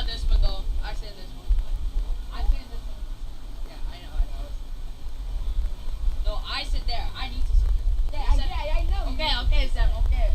this one though. I sit in this one. I sit in this one. Yeah, I know. No, I sit there. I need to sit there. Yeah, I know. Okay, Sam. Okay.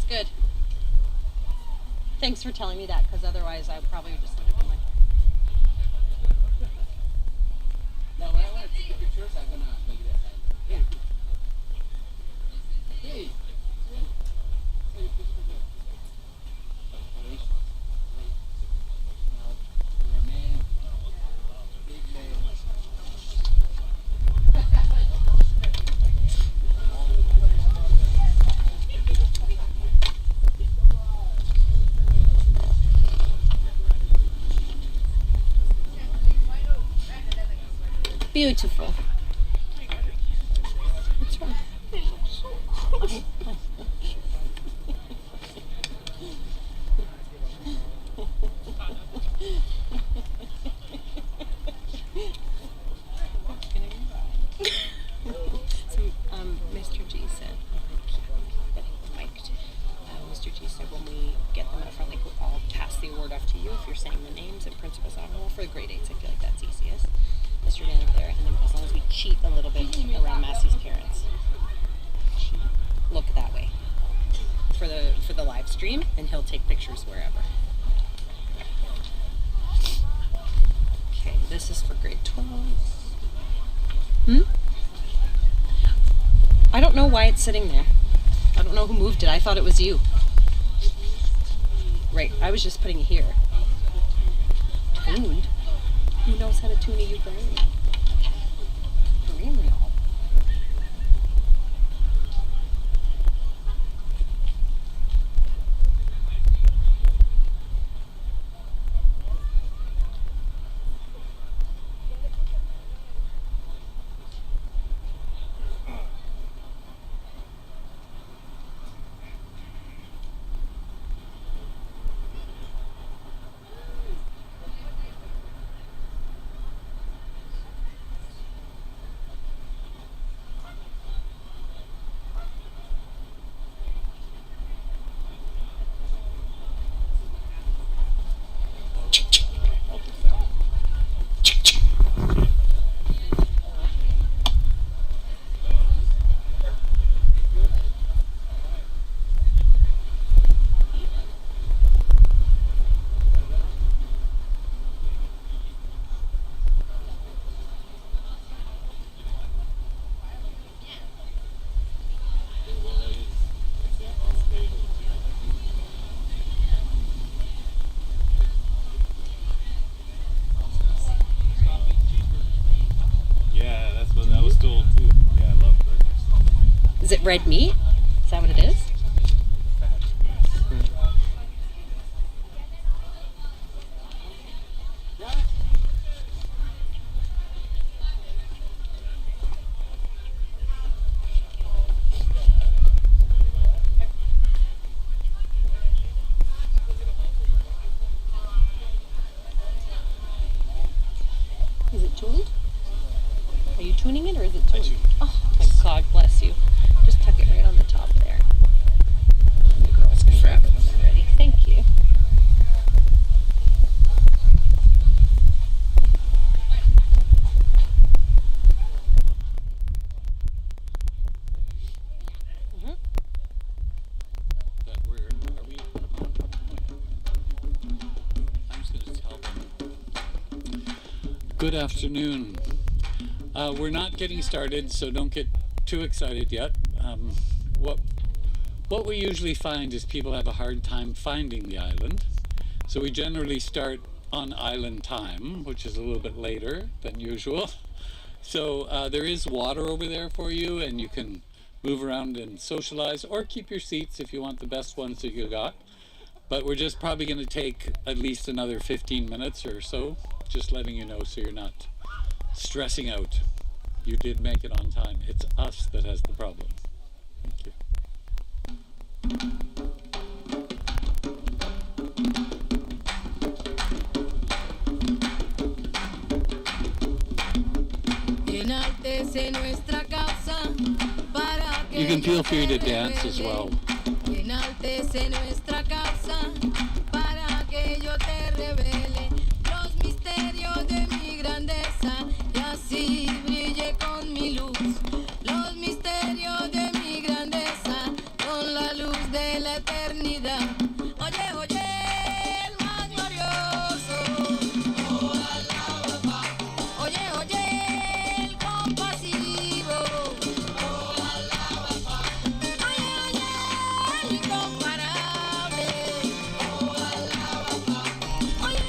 Good. Thanks for telling me that, because otherwise I probably just would have been like. Now, when I want to take the pictures, I'm gonna make it a sign. Hey. Beautiful. What's wrong? Mr. G said, Mr. G said when we get them up front, like I'll pass the award off to you if you're saying the names and principals on roll for the grade 8s. I feel like that's easiest. Mr. Dan over there, and then as long as we it around Massey's parents. Look that way for the live stream, and he'll take pictures wherever. Okay, this is for grade 12. I don't know why it's sitting there. I don't know who moved it. I thought it was you. Right, I was just putting it here. Tuned? Who knows how to tune a ukulele? Really? Is it red meat? Is that what it is? Is it tuned? Are you tuning it or is it tuned? Oh my God, bless you. Just tuck it right on the top there. The girls can grab it when they're ready. Thank you. Good afternoon. We're not getting started, so don't get too excited yet. What we usually find is people have a hard time finding the island. So we generally start on island time, which is a little bit later than usual. So there is water over there for you, and you can move around and socialize, or keep your seats if you want the best ones that you got. But we're just probably going to take at least another 15 minutes or so, just letting you know so you're not stressing out. You did make it on time. It's us that has the problem. Thank you. You can feel free to dance as well. Enaltece nuestra causa para que yo te revele los misterios de mi grandeza y así brille con mi luz. Los misterios de mi grandeza son la luz de la eternidad. Oye, oye, el más glorioso. Oye, oye, el compasivo. Oye, oye, el incomparable. Oye,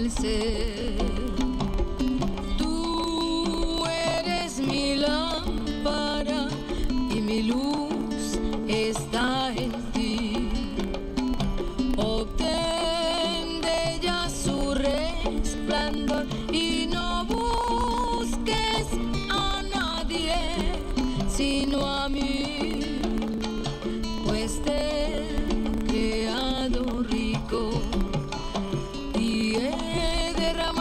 ser. Tú eres mi lámpara y mi luz está en ti. Obtén de ella su resplandor y no busques a nadie sino a mí, pues te he creado rico y he derramado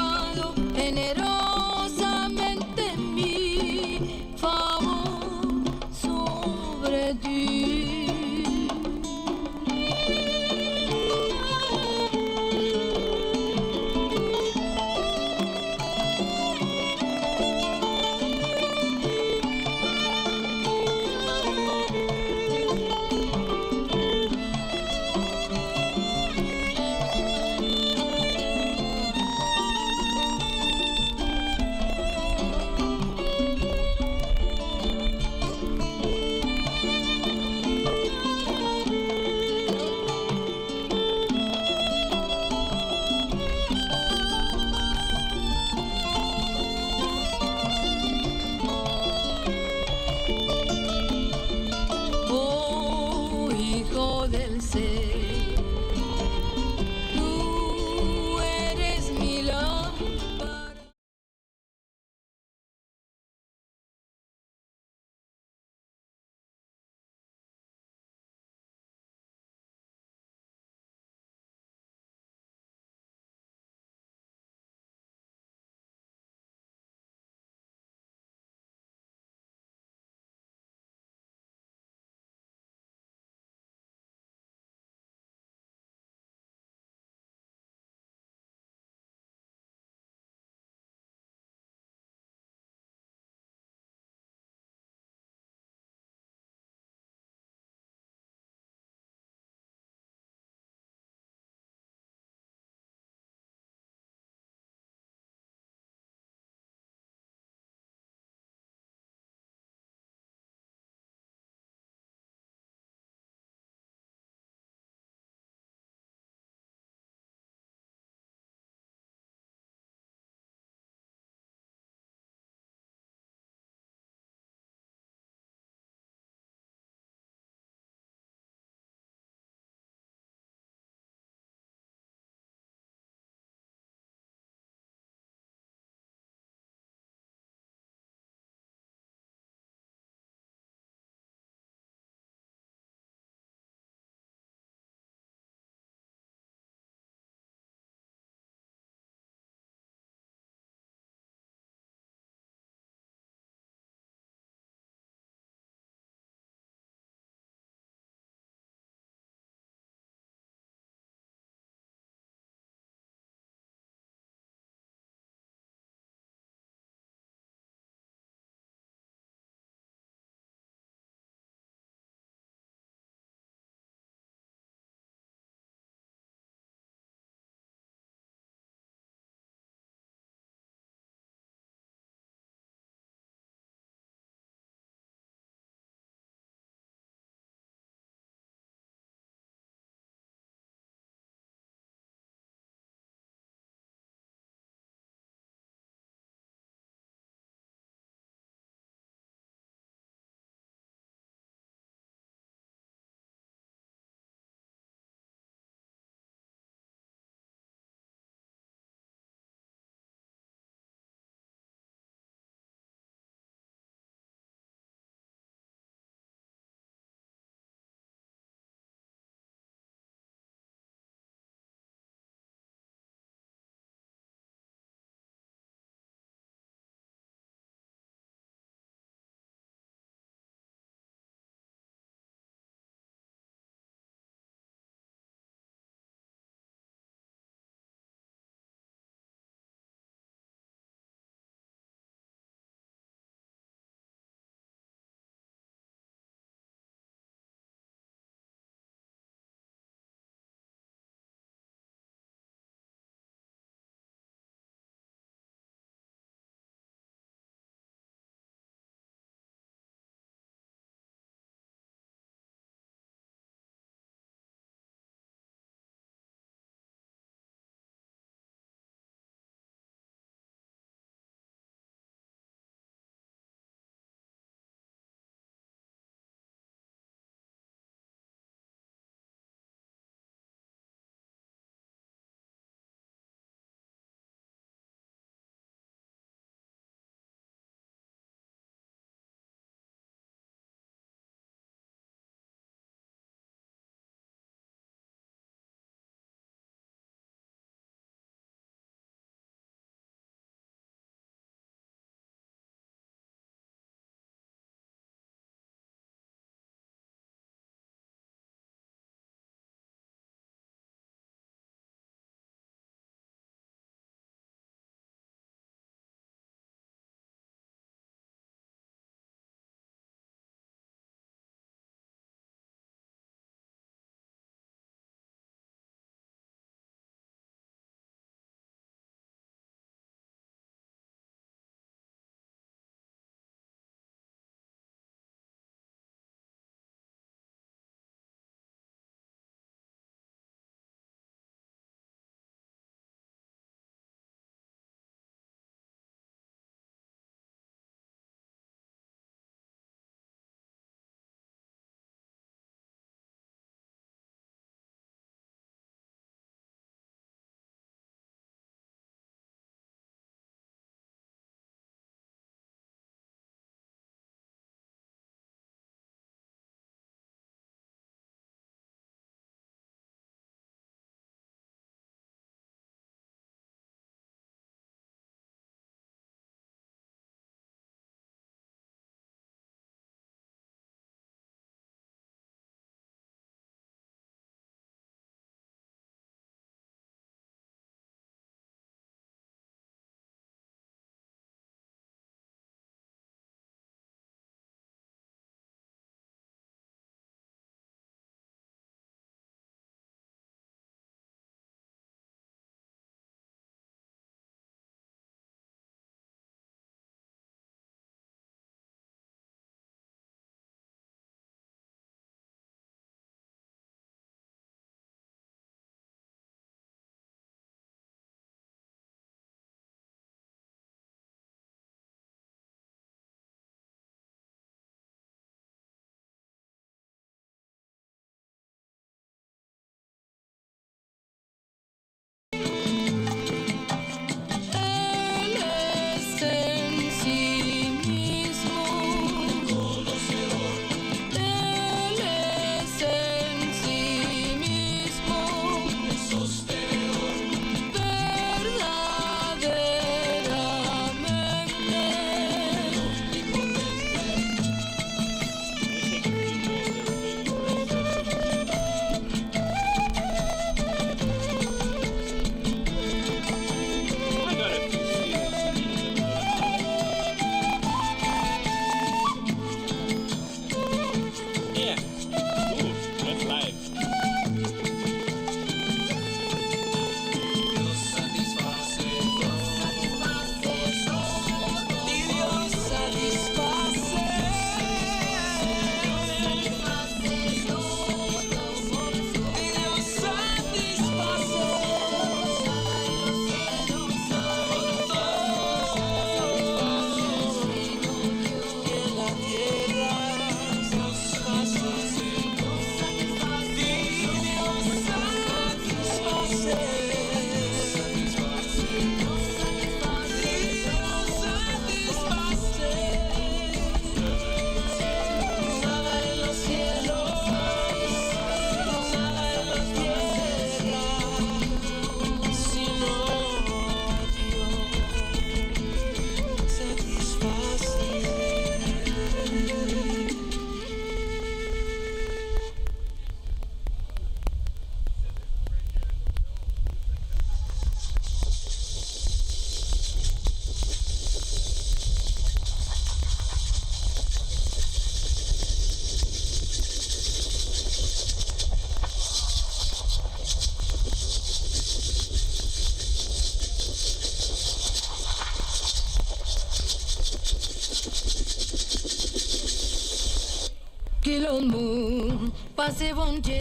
Quilombo, passe vonte,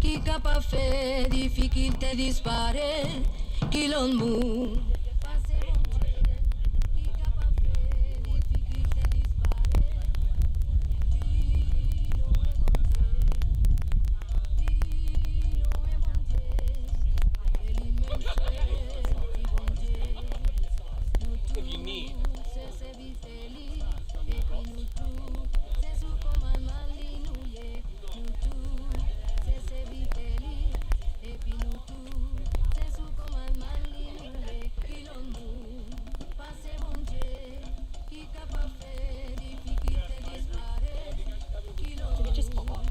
qui capa fait difficulté disparaît. Quilombo, passe vonte, qui capa fait difficulté disparaît. If you need. Did it just fall off?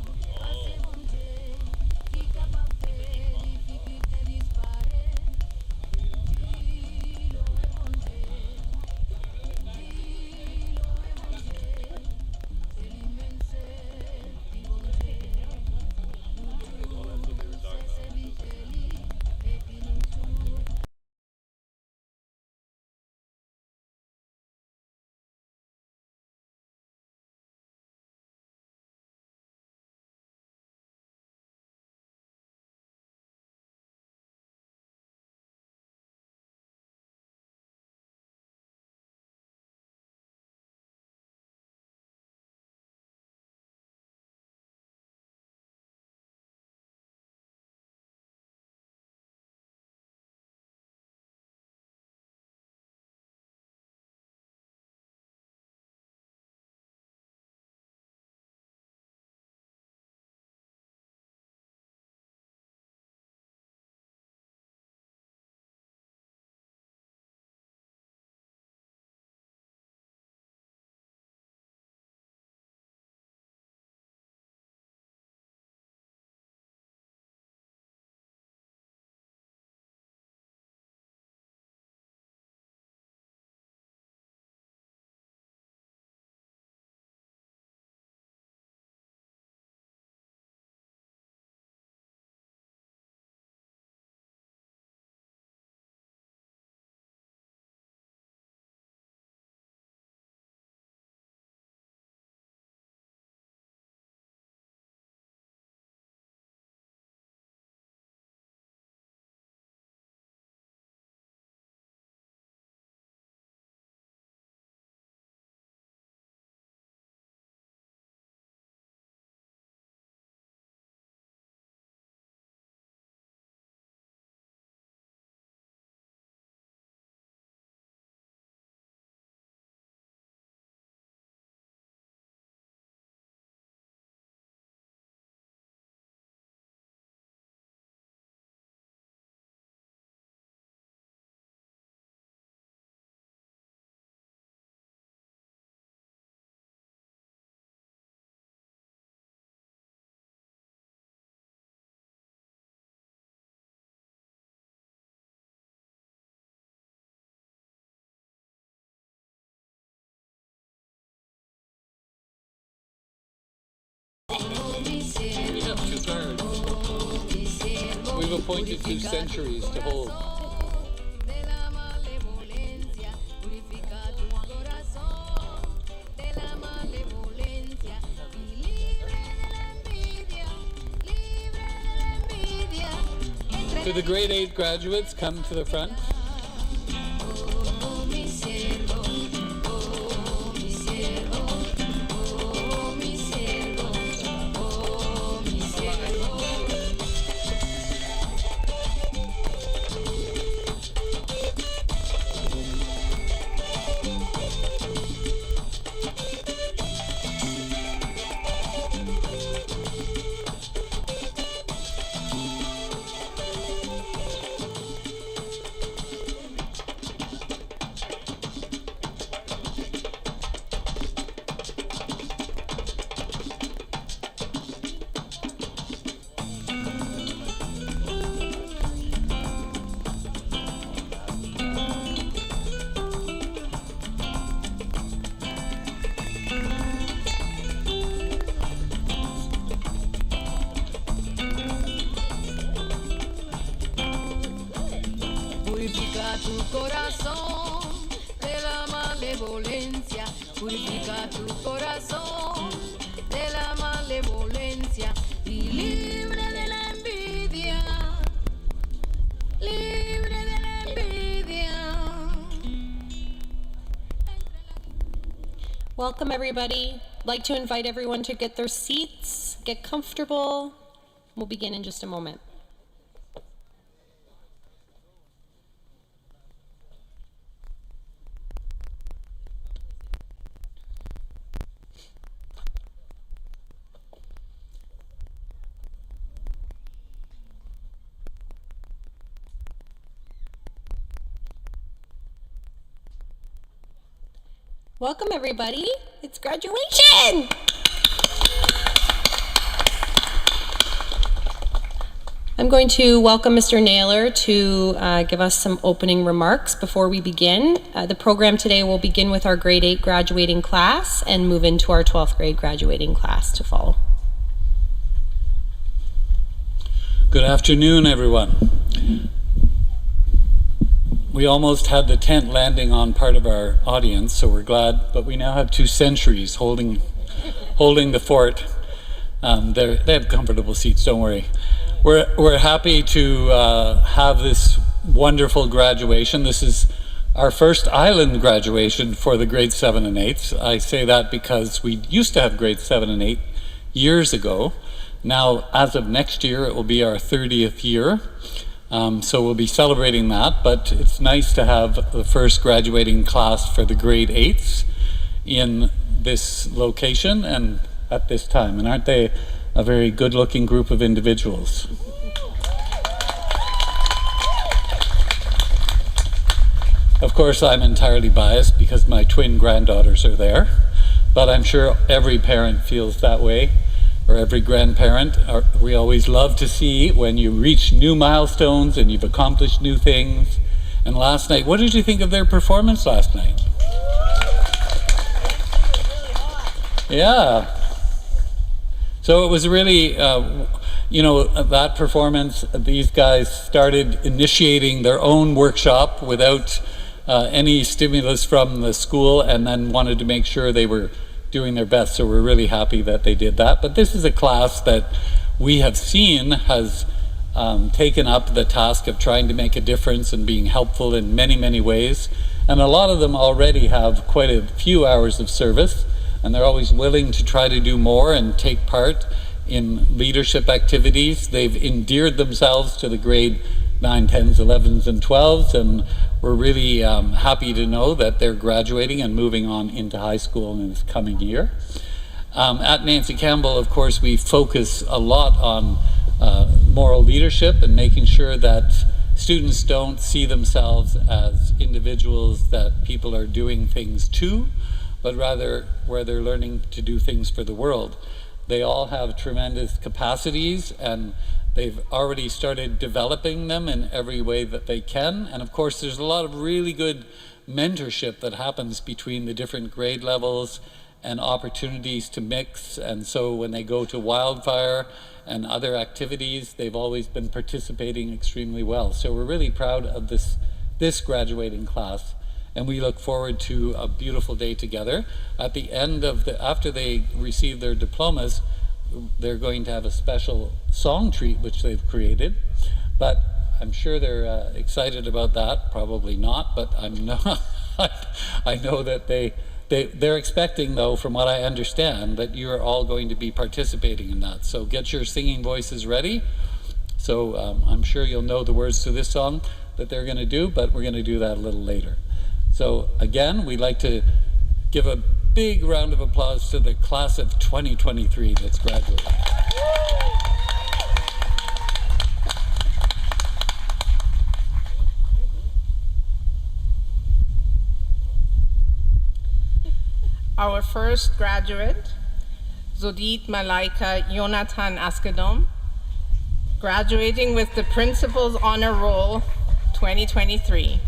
We have 2 cards. We've appointed 2 centuries to hold. To the grade 8 graduates, come to the front. Purifica tu corazón de la malevolencia, purifica tu corazón de la malevolencia. Welcome, everybody. I'd like to invite everyone to get their seats, get comfortable. We'll begin in just a moment. Welcome, everybody. It's graduation. I'm going to welcome Mr. Naylor to give us some opening remarks before we begin. The program today will begin with our grade 8 graduating class and move into our 12th grade graduating class to follow. Good afternoon, everyone. We almost had the tent landing on part of our audience, so we're glad, but we now have 2 centuries holding the fort. They have comfortable seats, don't worry. We're happy to have this wonderful graduation. This is our first island graduation for the grade 7 and 8s. I say that because we used to have grade 7 and 8 years ago. Now, as of next year, it will be our 30th year. So we'll be celebrating that, but it's nice to have the first graduating class for the grade 8s in this location and at this time. And aren't they a very good-looking group of individuals? Of course, I'm entirely biased because my twin granddaughters are there, but I'm sure every parent feels that way. Or every grandparent. We always love to see when you reach new milestones and you've accomplished new things. And last night, what did you think of their performance last night? Yeah. So it was really, that performance, these guys started initiating their own workshop without any stimulus from the school, and then wanted to make sure they were doing their best, so we're really happy that they did that. But this is a class that we have seen has taken up the task of trying to make a difference and being helpful in many, many ways. And a lot of them already have quite a few hours of service, and they're always willing to try to do more and take part in leadership activities. They've endeared themselves to the grade 9, 10s, 11s, and 12s, and we're really happy to know that they're graduating and moving on into high school in this coming year. At Nancy Campbell, of course, we focus a lot on moral leadership and making sure that students don't see themselves as individuals that people are doing things to, but rather where they're learning to do things for the world. They all have tremendous capacities, and they've already started developing them in every way that they can. And of course, there's a lot of really good mentorship that happens between the different grade levels and opportunities to mix. And so when they go to Wildfire and other activities, they've always been participating extremely well. So we're really proud of this graduating class. And we look forward to a beautiful day together. At the end of after they receive their diplomas, they're going to have a special song treat which they've created, but I'm sure they're excited about that. Probably not, but I'm not. I know that they're expecting, though, from what I understand, that you are all going to be participating in that. So get your singing voices ready. So I'm sure you'll know the words to this song that they're going to do, but we're going to do that a little later. So again, we'd like to give a big round of applause to the class of 2023 that's graduating. Our first graduate, Zodit Malaika Jonathan Askedom, graduating with the Principal's Honor Roll 2023.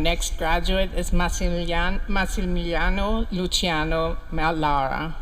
next graduate is Massimiliano Luciano Mallara.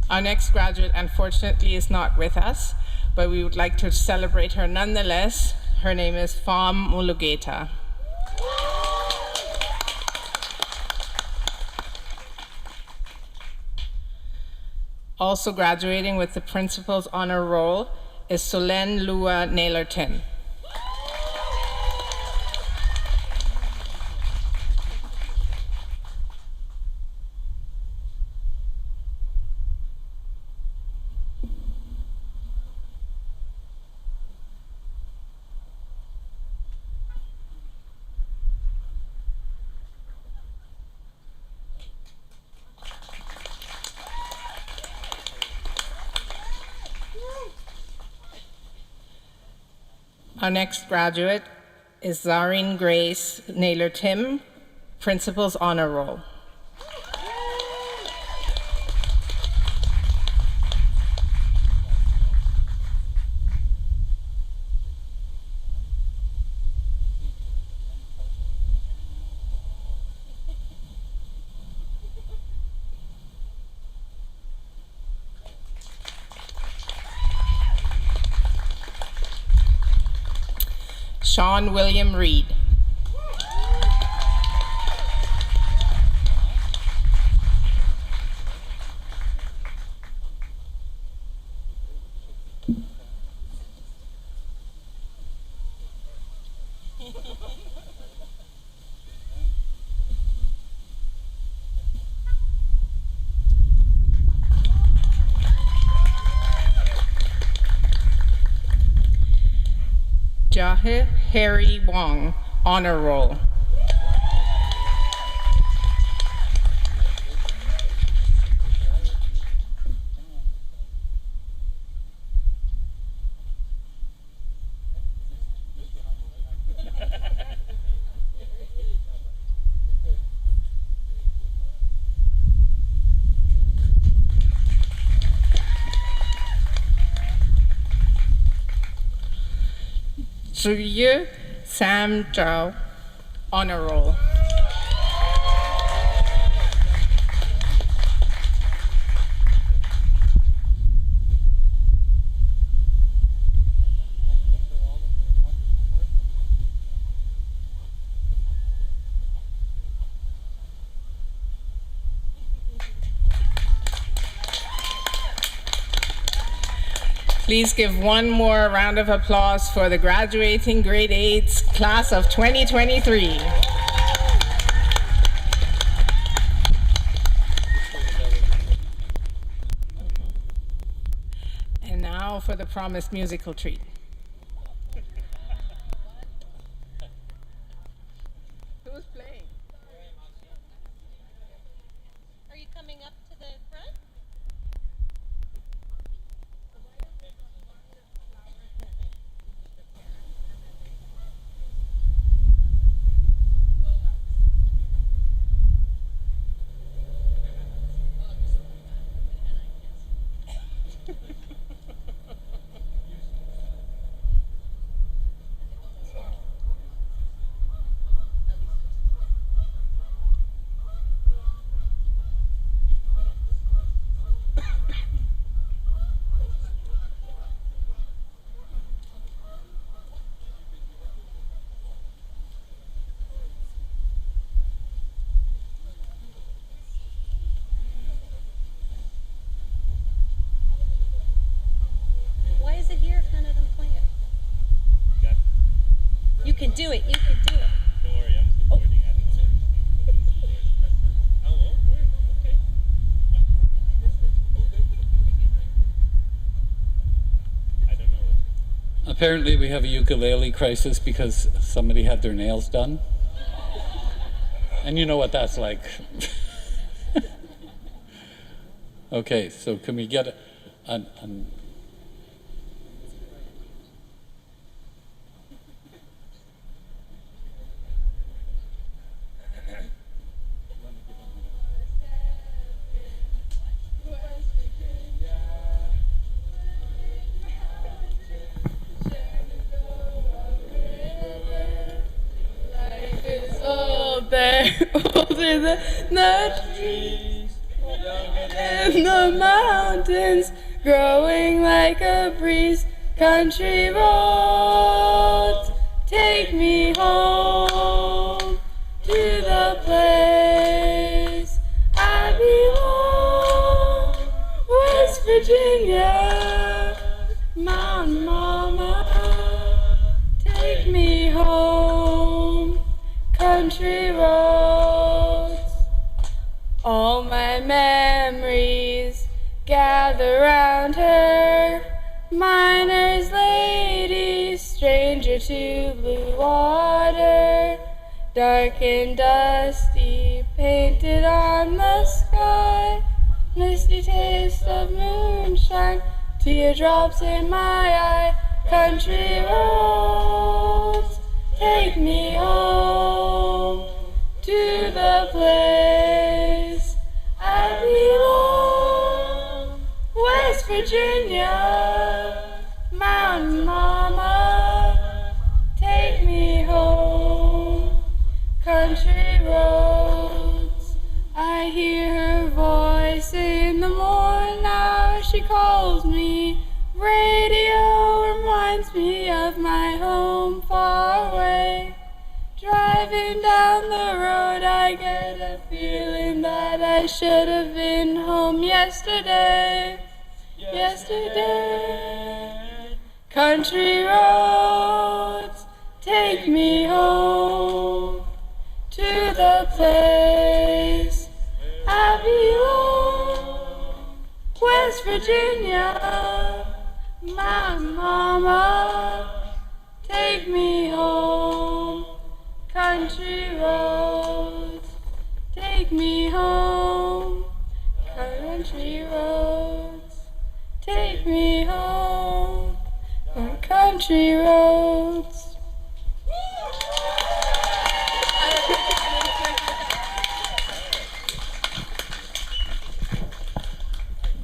Our next graduate, unfortunately, is not with us, but we would like to celebrate her nonetheless. Her name is Fam Mulugeta. Also graduating with the Principal's Honor Roll is Solen Lua Naylorton. Our next graduate is Zareen Grace Naylor-Tim, Principal's Honor Roll. Sean William Reed. Jahe Harry Wong, Honor Roll. Julie Sam Zhao, Honor Roll. Please give one more round of applause for the graduating grade 8s class of 2023. And now for the promised musical treat. Who's playing? Are you coming up to the front? Why is it here if none of them play it? You can do it. You can do it. Don't worry, I'm supporting. I don't know what he's doing. Oh, okay. I don't know. Apparently we have a ukulele crisis because somebody had their nails done. And you know what that's like. Okay, so can we get an older than the trees, in the mountains, growing like a breeze. Country roads, take me home to the place I belong. West Virginia, Mountain Mama, take me home. Country roads, all my memories gather round her. Miner's lady, stranger to blue water, dark and dusty, painted on the sky. Misty taste of moonshine, teardrops in my eye. Country roads, take me home to the place I belong. West Virginia, Mountain Mama, take me home. Country roads, I hear her voice in the morning hour. She calls me. Radio reminds me of my home far away. Driving down the road, I get a feeling that I should have been home yesterday. Yesterday. Country roads, take me home to the place I belong. West Virginia, my mama, take me home. Country roads, take me home. Country roads, take me home. Country roads.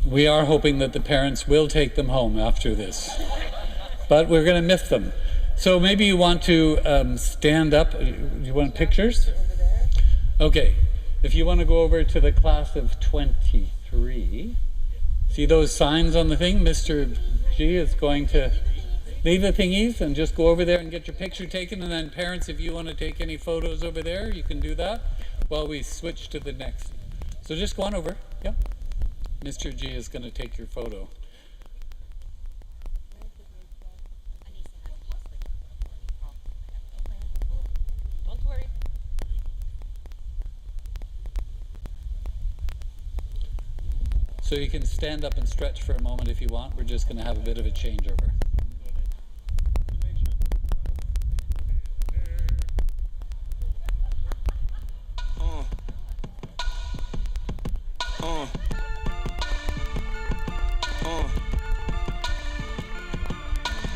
We are hoping that the parents will take them home after this, but we're going to miss them. So maybe you want to stand up. You want pictures? Okay. If you want to go over to the class of 23, see those signs on the thing? Mr. G is going to leave the thingies and just go over there and get your picture taken. And then parents, if you want to take any photos over there, you can do that while we switch to the next. So just go on over. Yeah. Mr. G is going to take your photo. Don't worry. So you can stand up and stretch for a moment if you want. We're just going to have a bit of a changeover.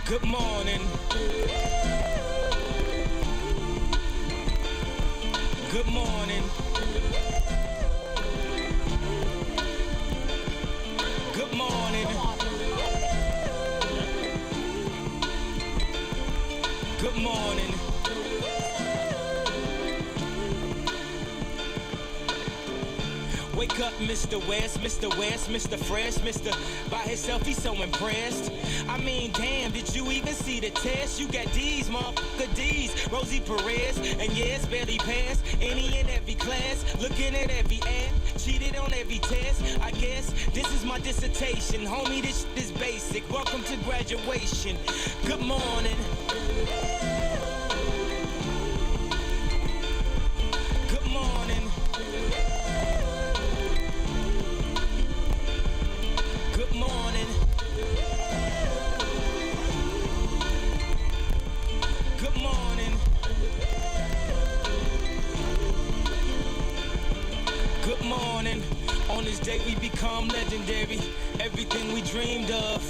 Good morning. Good morning. Good morning. Good morning. Wake up, Mr. West, Mr. West, Mr. Fresh, Mr. By himself, he's so impressed. I mean, damn, did you even see the test? You got D's, motherfucker D's, Rosie Perez, and yes, barely passed any and every class, looking at every ad, cheated on every test. I guess this is my dissertation, homie, this shit is basic. Welcome to graduation. Good morning. Good morning. Good morning. day we become legendary. Everything we dreamed of.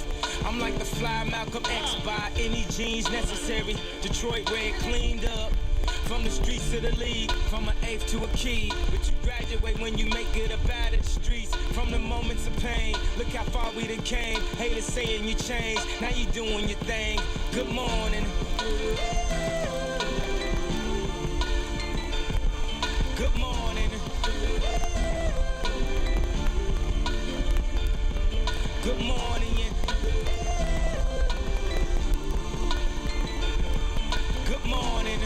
I'm like the fly Malcolm X, by any genes necessary. Detroit red cleaned up. From the streets to the league, from an eighth to a key. But you graduate when you make it about it. Streets, from the moments of pain. Look how far we done came. Haters saying you changed, now you doing your thing. Good morning. Good morning. Good morning. Good morning.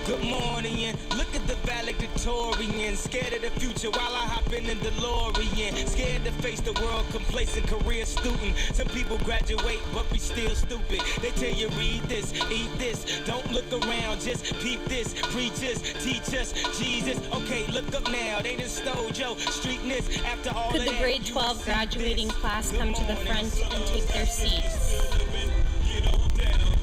Good morning, yeah. Look at the valedictorian. Scared of the future while I hop in the DeLorean. Scared to face the world, complacent career student. Some people graduate, but we still stupid. They tell you read this, eat this. Don't look around, just peep this. Preach us, teach us, Jesus. Okay, look up now. They done stole your streetness after all Could of the that. grade 12 graduating class come to the front and take their seats?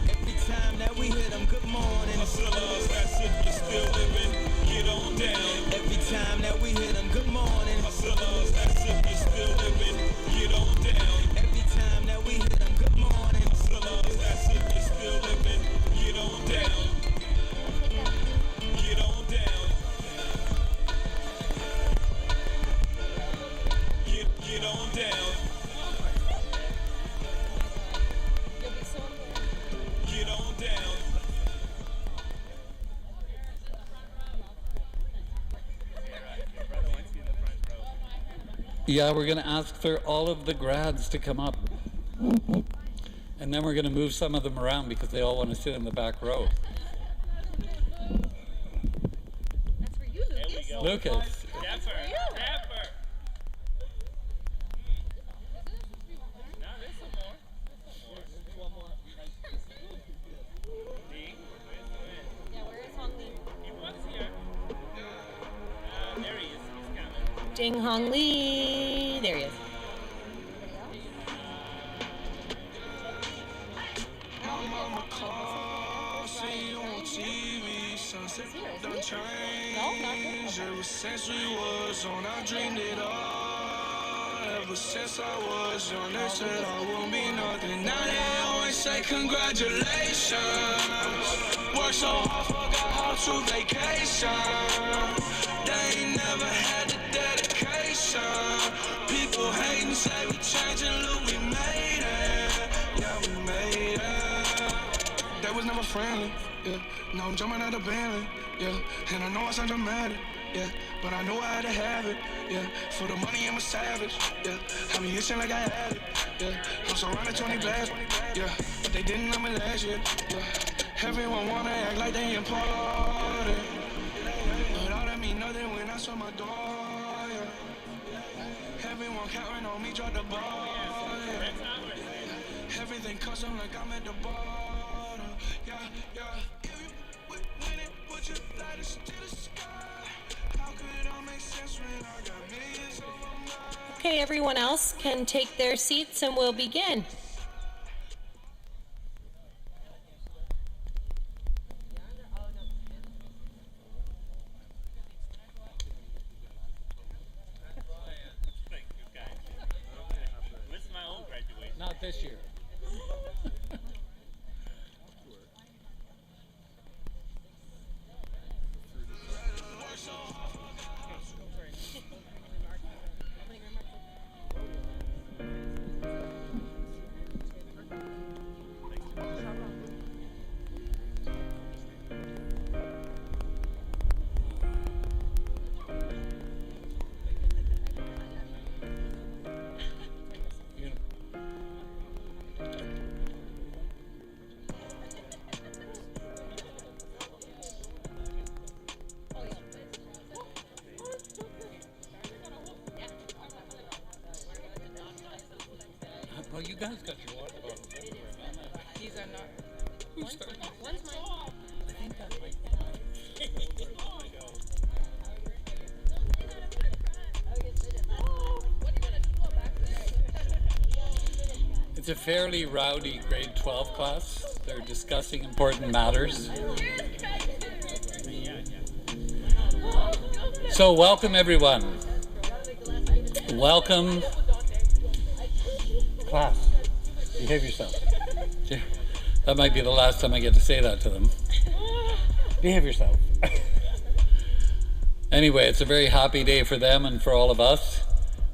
Every time that we hit them, good morning. Hustlers, that's if you're still living, get on down. Every time that we hit them, good morning. Hustlers, that's if you're still living, get on down. Every time that we hit them, good morning. Hustlers, that's if you're still living, get on down. Get on down. Get on down. Get on down. Yeah, we're going to ask for all of the grads to come up. And then we're going to move some of them around because they all want to sit in the back row. That's for you, There we go. Lucas. Dapper. Dapper. No, there's some more. One more. Lee, where's the man? Yeah, where is Hong Lee? He was here. There he is. He's coming. Ding Hong Lee. There he is. Ever since we was on, I dreamed it all. Ever since I was young, they said I won't be nothing. Now they always say congratulations. Worked so hard, forgot how to vacation. They ain't never had the dedication. People hating, say we changing, look, we made it. Yeah, we made it. They was never friendly, yeah. Now I'm jumping out of Bentley, yeah. And I know I sound dramatic, yeah. But I know I had to have it, yeah. For the money, I'm a savage, yeah. I be itching like I had it, yeah. I'm surrounded 20 glass, yeah. But they didn't know me last year, yeah. Everyone wanna act like they important, but all that mean nothing when I saw my door, yeah. Everyone counting on me, drop the ball, yeah. Everything custom like I'm at the bottom, yeah, yeah. If you win it, put your lighters to the sky. How could it all make sense when I got millions on my mind? Okay, everyone else can take their seats and we'll begin. Thank you, guys. This is my own graduation. Not this year. Well, you guys got your water bottles everywhere. These are not. Who's starting? One's mine. I think that might be mine. It's a fairly rowdy grade 12 class. They're discussing important matters. So welcome everyone. Welcome. Class, behave yourself. That might be the last time I get to say that to them. Behave yourself. Anyway, it's a very happy day for them and for all of us.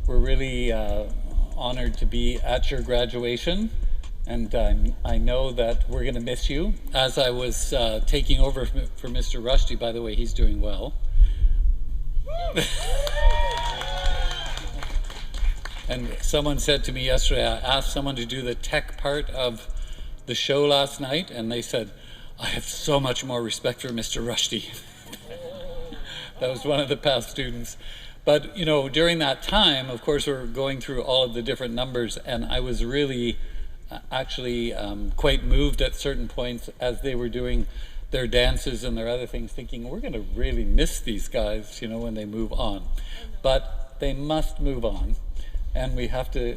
We're really honored to be at your graduation, and I know that we're going to miss you. As I was taking over for Mr. Rushdie, by the way, he's doing well. And someone said to me yesterday, I asked someone to do the tech part of the show last night, and they said, I have so much more respect for Mr. Rushdie. That was one of the past students. But, you know, during that time, of course, we're going through all of the different numbers, and I was really actually quite moved at certain points as they were doing their dances and their other things, thinking, we're going to really miss these guys, you know, when they move on. But they must move on, and we have to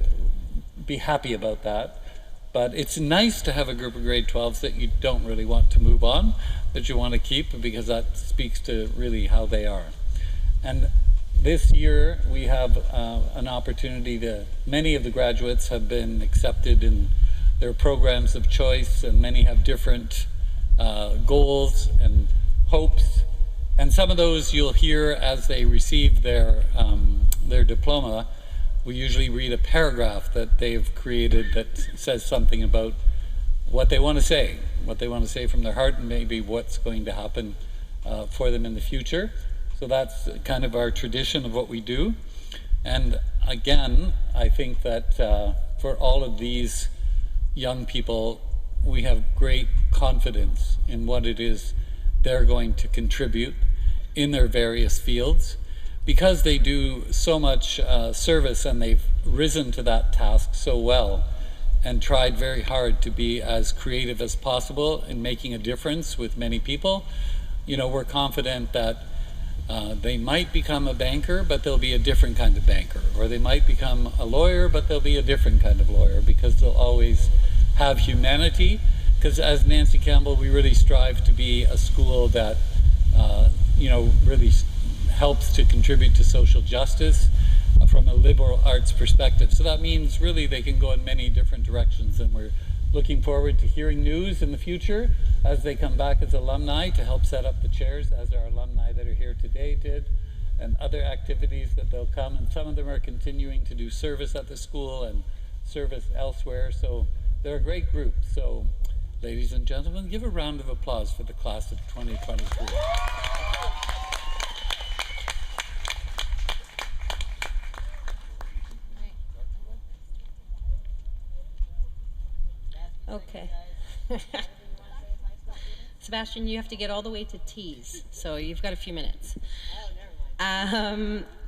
be happy about that. But it's nice to have a group of grade 12s that you don't really want to move on, that you want to keep, because that speaks to really how they are. And this year we have an opportunity to, many of the graduates have been accepted in their programs of choice, and many have different goals and hopes. And some of those you'll hear as they receive their diploma. We usually read a paragraph that they've created that says something about what they want to say from their heart, and maybe what's going to happen for them in the future. So that's kind of our tradition of what we do. And again, I think that for all of these young people, we have great confidence in what it is they're going to contribute in their various fields, because they do so much service, and they've risen to that task so well and tried very hard to be as creative as possible in making a difference with many people. You know, we're confident that they might become a banker, but they'll be a different kind of banker, or they might become a lawyer, but they'll be a different kind of lawyer, because they'll always have humanity. Because as Nancy Campbell, we really strive to be a school that you know, really helps to contribute to social justice from a liberal arts perspective. So that means really they can go in many different directions, and we're looking forward to hearing news in the future as they come back as alumni to help set up the chairs, as our alumni that are here today did, and other activities that they'll come. And some of them are continuing to do service at the school and service elsewhere. So they're a great group. So ladies and gentlemen, give a round of applause for the class of 2023. Okay. Sebastian, you have to get all the way to T's, so you've got a few minutes.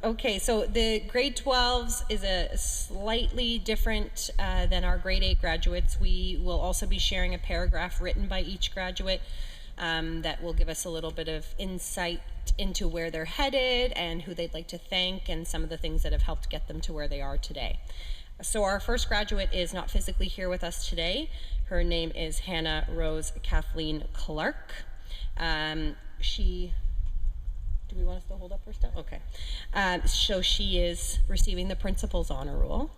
Okay, so the grade 12s is a slightly different than our grade 8 graduates. We will also be sharing a paragraph written by each graduate that will give us a little bit of insight into where they're headed and who they'd like to thank, and some of the things that have helped get them to where they are today. So our first graduate is not physically here with us today. Her name is Hannah Rose Kathleen Clark. Do we want us to hold up her stuff? Okay. So she is receiving the Principal's Honor Roll,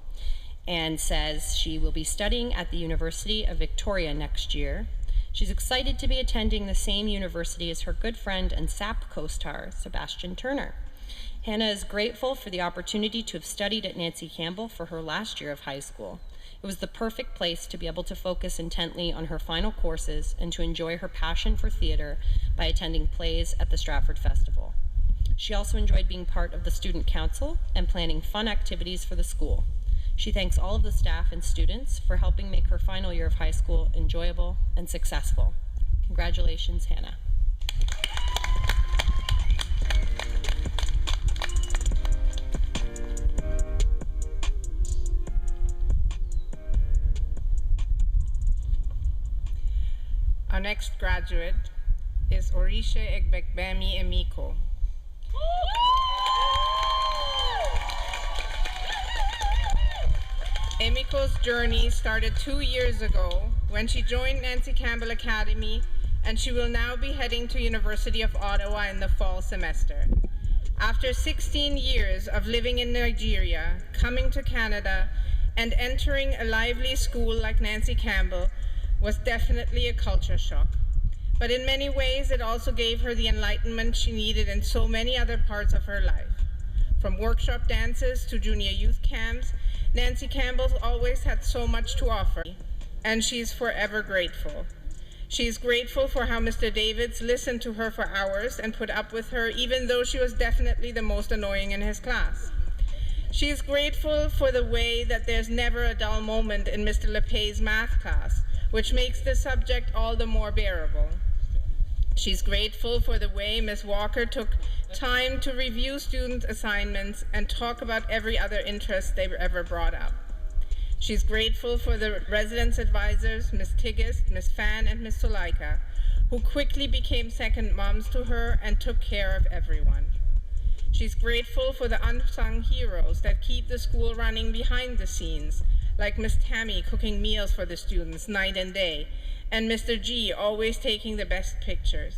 and says she will be studying at the University of Victoria next year. She's excited to be attending the same university as her good friend and SAP co-star, Sebastian Turner. Hannah is grateful for the opportunity to have studied at Nancy Campbell for her last year of high school. It was the perfect place to be able to focus intently on her final courses and to enjoy her passion for theater by attending plays at the Stratford Festival. She also enjoyed being part of the student council and planning fun activities for the school. She thanks all of the staff and students for helping make her final year of high school enjoyable and successful. Congratulations, Hannah. Our next graduate is Orisha Egbekbemi Emiko. Emiko's journey started 2 years ago when she joined Nancy Campbell Academy, and she will now be heading to University of Ottawa in the fall semester. After 16 years of living in Nigeria, coming to Canada, and entering a lively school like Nancy Campbell was definitely a culture shock. But in many ways, it also gave her the enlightenment she needed in so many other parts of her life. From workshop dances to junior youth camps, Nancy Campbell always had so much to offer, and she's forever grateful. She's grateful for how Mr. Davids listened to her for hours and put up with her, even though she was definitely the most annoying in his class. She's grateful for the way that there's never a dull moment in Mr. LePay's math class, which makes the subject all the more bearable. She's grateful for the way Ms. Walker took time to review student assignments and talk about every other interest they ever brought up. She's grateful for the residence advisors, Ms. Tiggist, Ms. Fan, and Ms. Sulaika, who quickly became second moms to her and took care of everyone. She's grateful for the unsung heroes that keep the school running behind the scenes, like Ms. Tammy cooking meals for the students night and day, and Mr. G always taking the best pictures.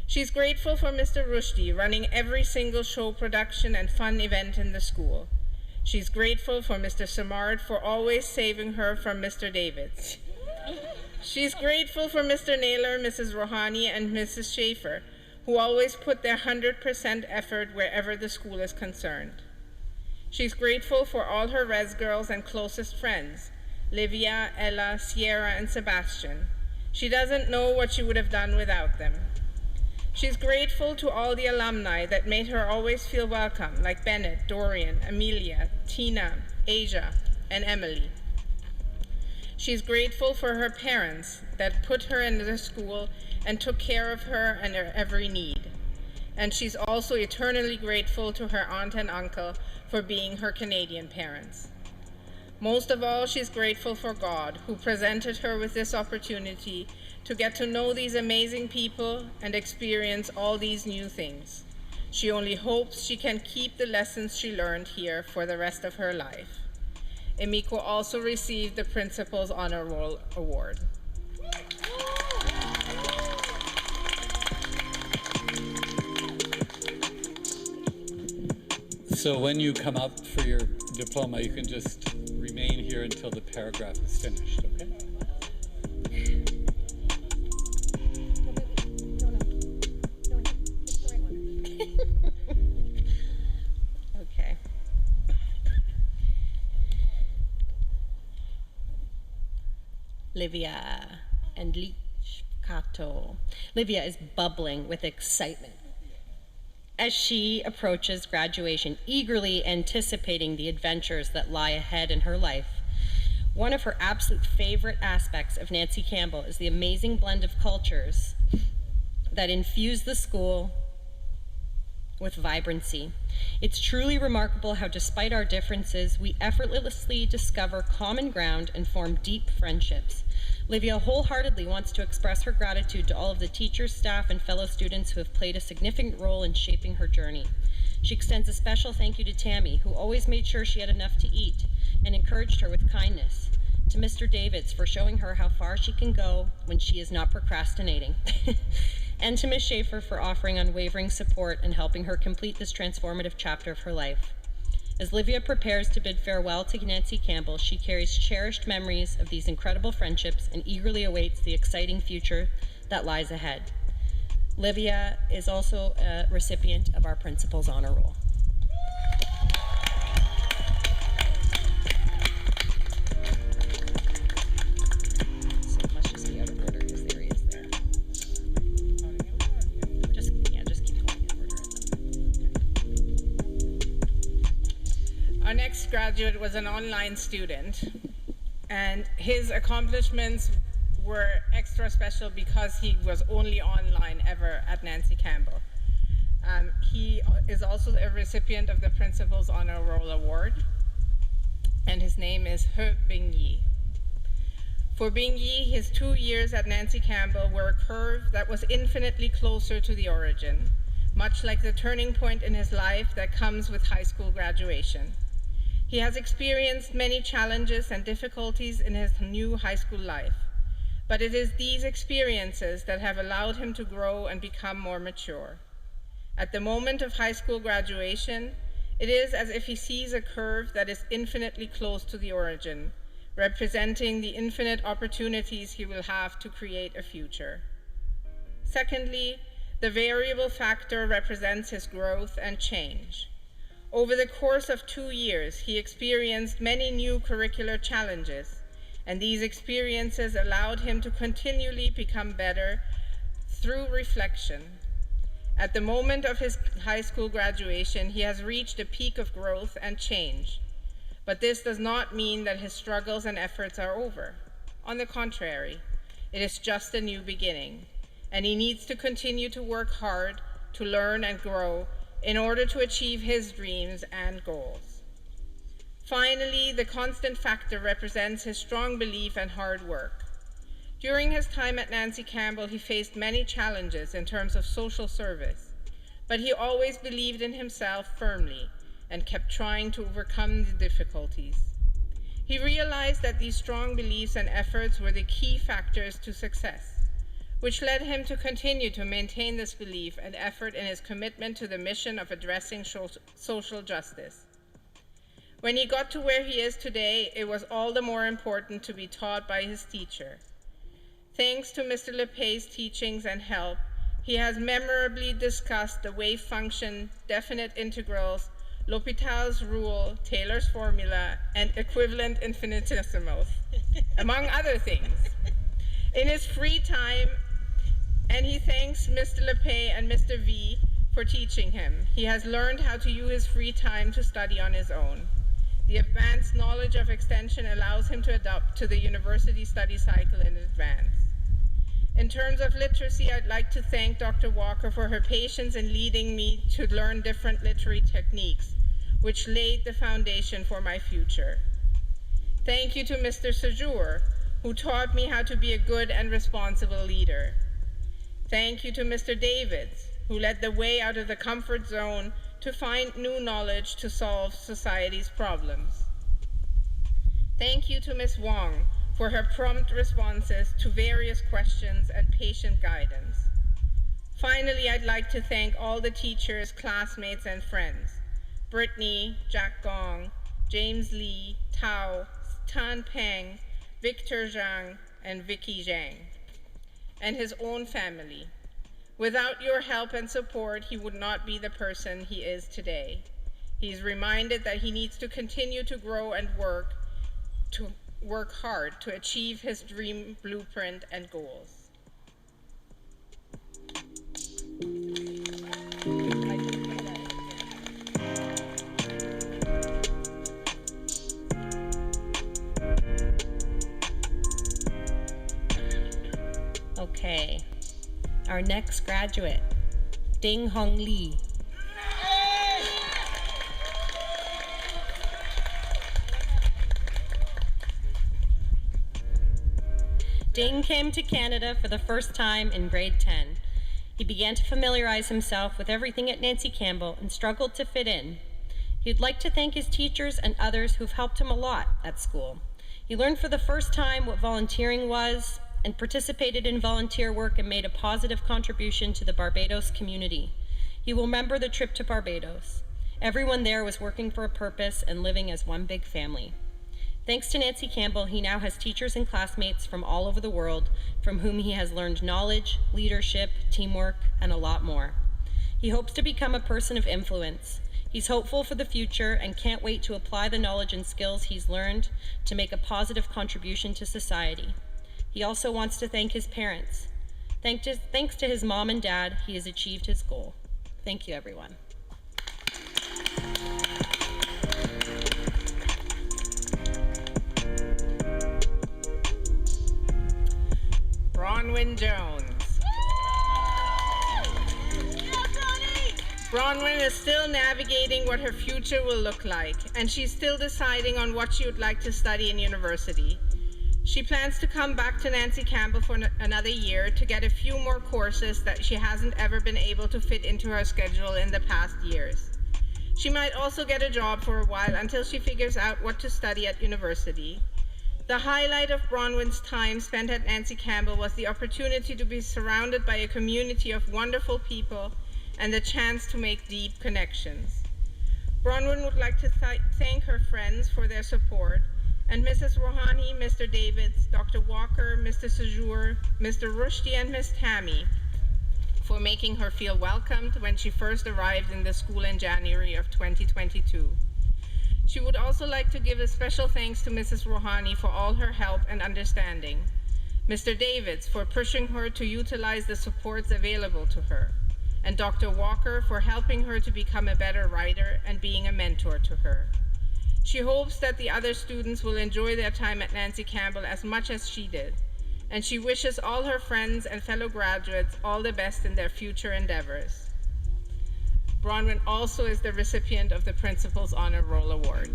She's grateful for Mr. Rushdie running every single show production and fun event in the school. She's grateful for Mr. Samard for always saving her from Mr. Davids. She's grateful for Mr. Naylor, Mrs. Rohani, and Mrs. Schaefer, who always put their 100% effort wherever the school is concerned. She's grateful for all her res girls and closest friends, Livia, Ella, Sierra, and Sebastian. She doesn't know what she would have done without them. She's grateful to all the alumni that made her always feel welcome, like Bennett, Dorian, Amelia, Tina, Asia, and Emily. She's grateful for her parents that put her into the school and took care of her and her every need. And she's also eternally grateful to her aunt and uncle for being her Canadian parents. Most of all, she's grateful for God, who presented her with this opportunity to get to know these amazing people and experience all these new things. She only hopes she can keep the lessons she learned here for the rest of her life. Emiko also received the Principal's Honor Roll Award. So when you come up for your diploma, you can just remain here until the paragraph is finished, okay? Okay. Livia and Leach Kato. Livia is bubbling with excitement as she approaches graduation, eagerly anticipating the adventures that lie ahead in her life. One of her absolute favorite aspects of Nancy Campbell is the amazing blend of cultures that infuse the school with vibrancy. It's truly remarkable how, despite our differences, we effortlessly discover common ground and form deep friendships. Livia wholeheartedly wants to express her gratitude to all of the teachers, staff, and fellow students who have played a significant role in shaping her journey. She extends a special thank you to Tammy, who always made sure she had enough to eat and encouraged her with kindness. To Mr. Davids for showing her how far she can go when she is not procrastinating. And to Ms. Schaefer for offering unwavering support and helping her complete this transformative chapter of her life. As Livia prepares to bid farewell to Nancy Campbell, she carries cherished memories of these incredible friendships and eagerly awaits the exciting future that lies ahead. Livia is also a recipient of our Principal's Honor Roll. So it must just be out of order because there he is there. Just keep going in order. Our next graduate was an online student, and his accomplishments were extra special because he was only online ever at Nancy Campbell. He is also a recipient of the Principal's Honor Roll Award, and his name is He Bing-yi. For Bing-yi, his 2 years at Nancy Campbell were a curve that was infinitely closer to the origin, much like the turning point in his life that comes with high school graduation. He has experienced many challenges and difficulties in his new high school life, but it is these experiences that have allowed him to grow and become more mature. At the moment of high school graduation, it is as if he sees a curve that is infinitely close to the origin, representing the infinite opportunities he will have to create a future. Secondly, the variable factor represents his growth and change. Over the course of 2 years, he experienced many new curricular challenges, and these experiences allowed him to continually become better through reflection. At the moment of his high school graduation, he has reached a peak of growth and change. But this does not mean that his struggles and efforts are over. On the contrary, it is just a new beginning, and he needs to continue to work hard to learn and grow in order to achieve his dreams and goals. Finally, the constant factor represents his strong belief and hard work. During his time at Nancy Campbell, he faced many challenges in terms of social service, but he always believed in himself firmly and kept trying to overcome the difficulties. He realized that these strong beliefs and efforts were the key factors to success, which led him to continue to maintain this belief and effort in his commitment to the mission of addressing social justice. When he got to where he is today, it was all the more important to be taught by his teacher. Thanks to Mr. Lepay's teachings and help, he has memorably discussed the wave function, definite integrals, L'Hopital's rule, Taylor's formula, and equivalent infinitesimals, among other things. In his free time, and he thanks Mr. Lepay and Mr. V for teaching him. He has learned how to use his free time to study on his own. The advanced knowledge of extension allows him to adapt to the university study cycle in advance. In terms of literacy, I'd like to thank Dr. Walker for her patience in leading me to learn different literary techniques, which laid the foundation for my future. Thank you to Mr. Sejour, who taught me how to be a good and responsible leader. Thank you to Mr. Davids, who led the way out of the comfort zone to find new knowledge to solve society's problems. Thank you to Ms. Wong for her prompt responses to various questions and patient guidance. Finally, I'd like to thank all the teachers, classmates, and friends: Brittany, Jack Gong, James Lee, Tao, Tan Peng, Victor Zhang, and Vicky Zhang, and his own family. Without your help and support, he would not be the person he is today. He's reminded that he needs to continue to grow and work hard to achieve his dream blueprint and goals. Okay, our next graduate, Ding Hong Lee. Ding came to Canada for the first time in grade 10. He began to familiarize himself with everything at Nancy Campbell and struggled to fit in. He'd like to thank his teachers and others who've helped him a lot at school. He learned for the first time what volunteering was and participated in volunteer work and made a positive contribution to the Barbados community. He will remember the trip to Barbados. Everyone there was working for a purpose and living as one big family. Thanks to Nancy Campbell, he now has teachers and classmates from all over the world from whom he has learned knowledge, leadership, teamwork, and a lot more. He hopes to become a person of influence. He's hopeful for the future and can't wait to apply the knowledge and skills he's learned to make a positive contribution to society. He also wants to thank his parents. Thanks to his mom and dad, he has achieved his goal. Thank you, everyone. Bronwyn Jones. Bronwyn is still navigating what her future will look like, and she's still deciding on what she would like to study in university. She plans to come back to Nancy Campbell for another year to get a few more courses that she hasn't ever been able to fit into her schedule in the past years. She might also get a job for a while until she figures out what to study at university. The highlight of Bronwyn's time spent at Nancy Campbell was the opportunity to be surrounded by a community of wonderful people and the chance to make deep connections. Bronwyn would like to thank her friends for their support, and Mrs. Rouhani, Mr. Davids, Dr. Walker, Mr. Sejour, Mr. Rushdie, and Miss Tammy for making her feel welcomed when she first arrived in the school in January of 2022. She would also like to give a special thanks to Mrs. Rouhani for all her help and understanding, Mr. Davids for pushing her to utilize the supports available to her, and Dr. Walker for helping her to become a better writer and being a mentor to her. She hopes that the other students will enjoy their time at Nancy Campbell as much as she did, and she wishes all her friends and fellow graduates all the best in their future endeavors. Bronwyn also is the recipient of the Principal's Honor Roll Award.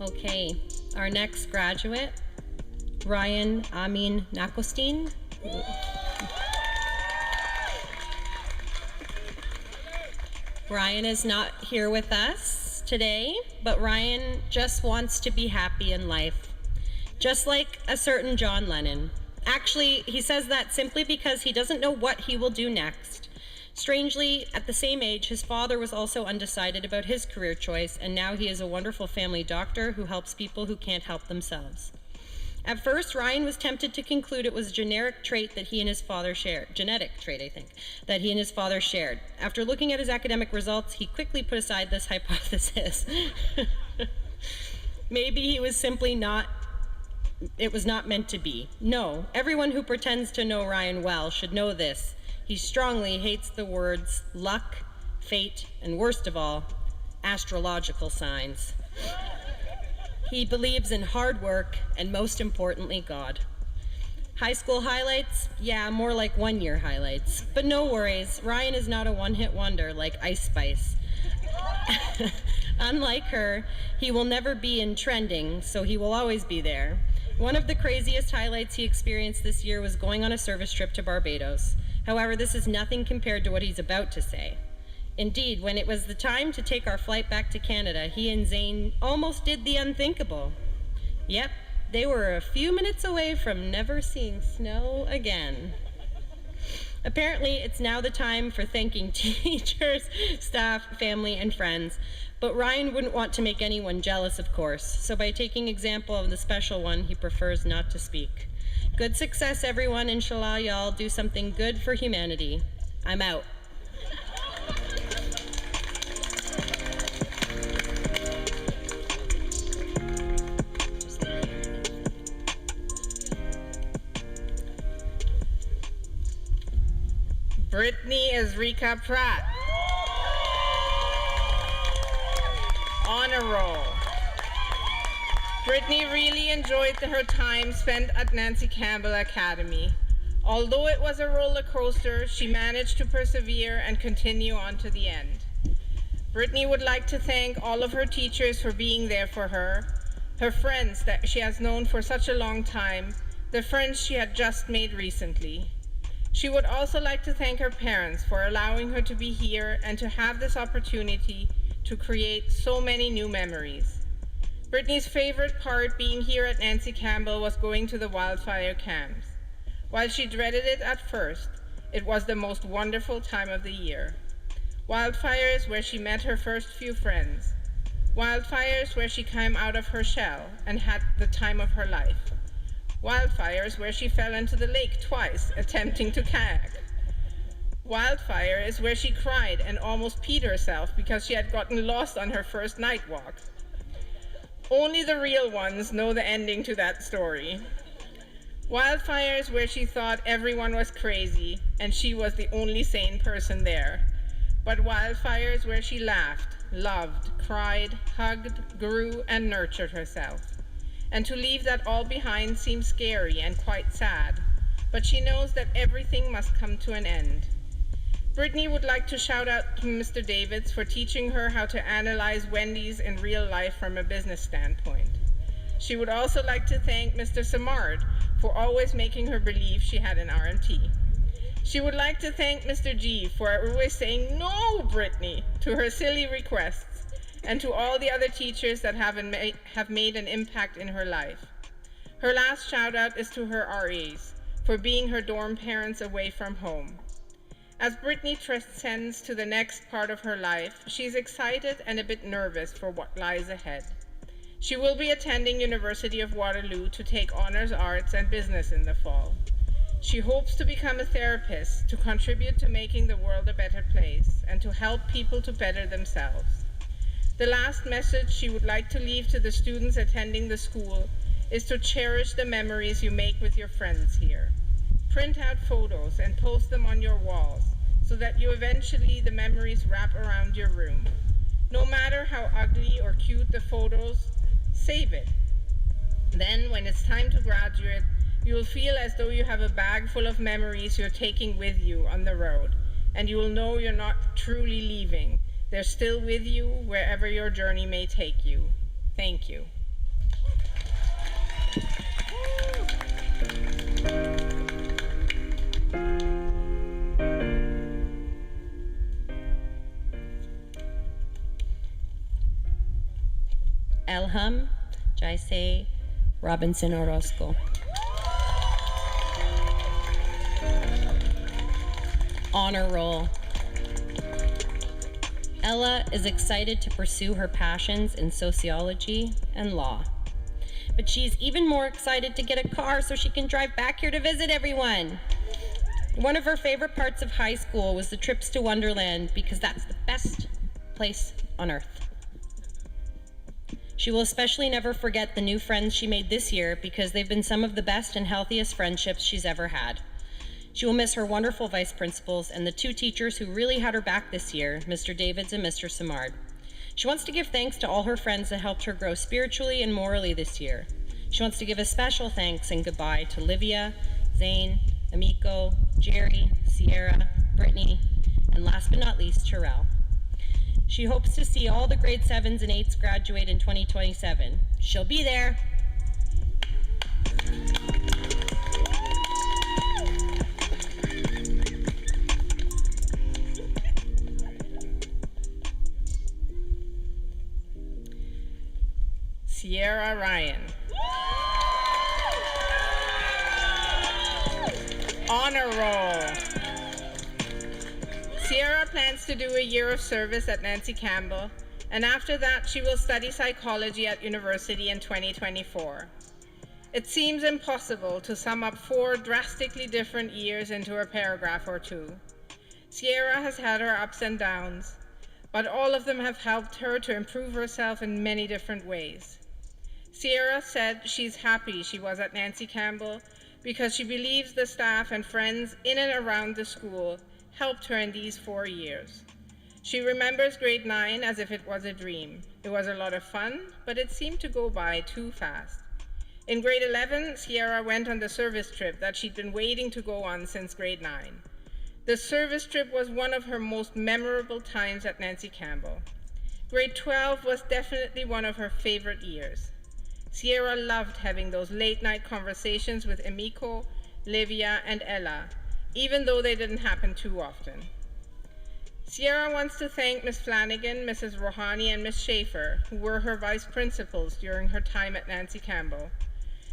Okay, our next graduate, Ryan Amin Nakostin. Ryan is not here with us today, but Ryan just wants to be happy in life, just like a certain John Lennon. Actually, he says that simply because he doesn't know what he will do next. Strangely, at the same age, his father was also undecided about his career choice, and now he is a wonderful family doctor who helps people who can't help themselves. At first, Ryan was tempted to conclude it was a genetic trait that he and his father shared. That he and his father shared. After looking at his academic results, he quickly put aside this hypothesis. Maybe he was simply it was not meant to be. No, everyone who pretends to know Ryan well should know this. He strongly hates the words luck, fate, and worst of all, astrological signs. He believes in hard work and, most importantly, God. High school highlights? Yeah, more like one-year highlights. But no worries, Ryan is not a one-hit wonder like Ice Spice. Unlike her, he will never be in trending, so he will always be there. One of the craziest highlights he experienced this year was going on a service trip to Barbados. However, this is nothing compared to what he's about to say. Indeed, when it was the time to take our flight back to Canada, he and Zane almost did the unthinkable. Yep, they were a few minutes away from never seeing snow again. Apparently, it's now the time for thanking teachers, staff, family, and friends. But Ryan wouldn't want to make anyone jealous, of course, so by taking example of the special one, he prefers not to speak. Good success, everyone. Inshallah, y'all do something good for humanity. I'm out. Brittany Ezrika Pratt. Honor roll. Brittany really enjoyed her time spent at Nancy Campbell Academy. Although it was a roller coaster, she managed to persevere and continue on to the end. Brittany would like to thank all of her teachers for being there for her friends that she has known for such a long time, the friends she had just made recently. She would also like to thank her parents for allowing her to be here and to have this opportunity to create so many new memories. Brittany's favorite part being here at Nancy Campbell was going to the wildfire camps. While she dreaded it at first, it was the most wonderful time of the year. Wildfires where she met her first few friends. Wildfires where she came out of her shell and had the time of her life. Wildfires where she fell into the lake twice, attempting to kayak. Wildfire is where she cried and almost peed herself because she had gotten lost on her first night walk. Only the real ones know the ending to that story. Wildfires where she thought everyone was crazy and she was the only sane person there. But wildfires where she laughed, loved, cried, hugged, grew, and nurtured herself. And to leave that all behind seems scary and quite sad, but she knows that everything must come to an end. Brittany would like to shout out to Mr. Davids for teaching her how to analyze Wendy's in real life from a business standpoint. She would also like to thank Mr. Samard for always making her believe she had an RMT. She would like to thank Mr. G for always saying no, Brittany, to her silly requests, and to all the other teachers that have made an impact in her life. Her last shout out is to her RAs for being her dorm parents away from home. As Brittany transcends to the next part of her life, she's excited and a bit nervous for what lies ahead. She will be attending University of Waterloo to take honors arts and business in the fall. She hopes to become a therapist to contribute to making the world a better place and to help people to better themselves. The last message she would like to leave to the students attending the school is to cherish the memories you make with your friends here. Print out photos and post them on your walls so that the memories wrap around your room. No matter how ugly or cute the photos, save it. Then, when it's time to graduate, you will feel as though you have a bag full of memories you're taking with you on the road, and you will know you're not truly leaving. They're still with you wherever your journey may take you. Thank you. Elham Jaise Robinson Orozco. Honor roll. Ella is excited to pursue her passions in sociology and law. But she's even more excited to get a car so she can drive back here to visit everyone. One of her favorite parts of high school was the trips to Wonderland because that's the best place on earth. She will especially never forget the new friends she made this year because they've been some of the best and healthiest friendships she's ever had. She will miss her wonderful vice principals and the two teachers who really had her back this year, Mr. Davids and Mr. Samard. She wants to give thanks to all her friends that helped her grow spiritually and morally this year. She wants to give a special thanks and goodbye to Livia, Zane, Amico, Jerry, Sierra, Brittany, and last but not least, Terrell. She hopes to see all the grade 7s and 8s graduate in 2027. She'll be there. Sierra Ryan. Honor roll. Sierra plans to do a year of service at Nancy Campbell, and after that she will study psychology at university in 2024. It seems impossible to sum up 4 drastically different years into a paragraph or two. Sierra has had her ups and downs, but all of them have helped her to improve herself in many different ways. Sierra said she's happy she was at Nancy Campbell because she believes the staff and friends in and around the school helped her in these 4 years. She remembers grade 9 as if it was a dream. It was a lot of fun, but it seemed to go by too fast. In grade 11, Sierra went on the service trip that she'd been waiting to go on since grade 9. The service trip was one of her most memorable times at Nancy Campbell. Grade 12 was definitely one of her favorite years. Sierra loved having those late-night conversations with Emiko, Livia, and Ella, even though they didn't happen too often. Sierra wants to thank Ms. Flanagan, Mrs. Rohani, and Ms. Schaefer, who were her vice principals during her time at Nancy Campbell.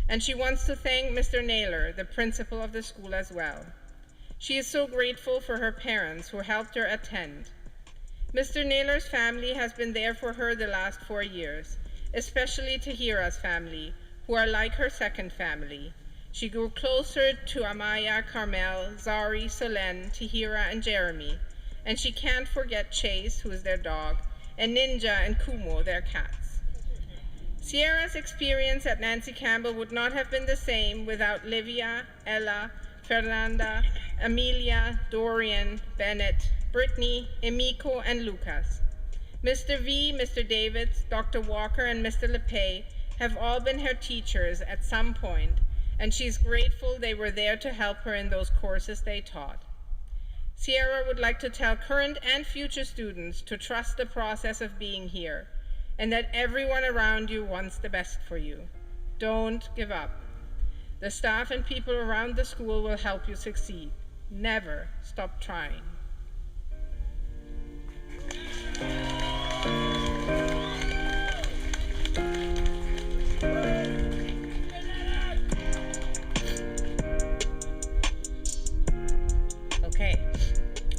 And she wants to thank Mr. Naylor, the principal of the school, as well. She is so grateful for her parents who helped her attend. Mr. Naylor's family has been there for her the last 4 years, especially Tahira's family, who are like her second family. She grew closer to Amaya, Carmel, Zari, Solen, Tahira, and Jeremy, and she can't forget Chase, who is their dog, and Ninja and Kumo, their cats. Sierra's experience at Nancy Campbell would not have been the same without Livia, Ella, Fernanda, Amelia, Dorian, Bennett, Brittany, Emiko, and Lucas. Mr. V, Mr. Davids, Dr. Walker, and Mr. LePay have all been her teachers at some point, and she's grateful they were there to help her in those courses they taught. Sierra would like to tell current and future students to trust the process of being here, and that everyone around you wants the best for you. Don't give up. The staff and people around the school will help you succeed. Never stop trying.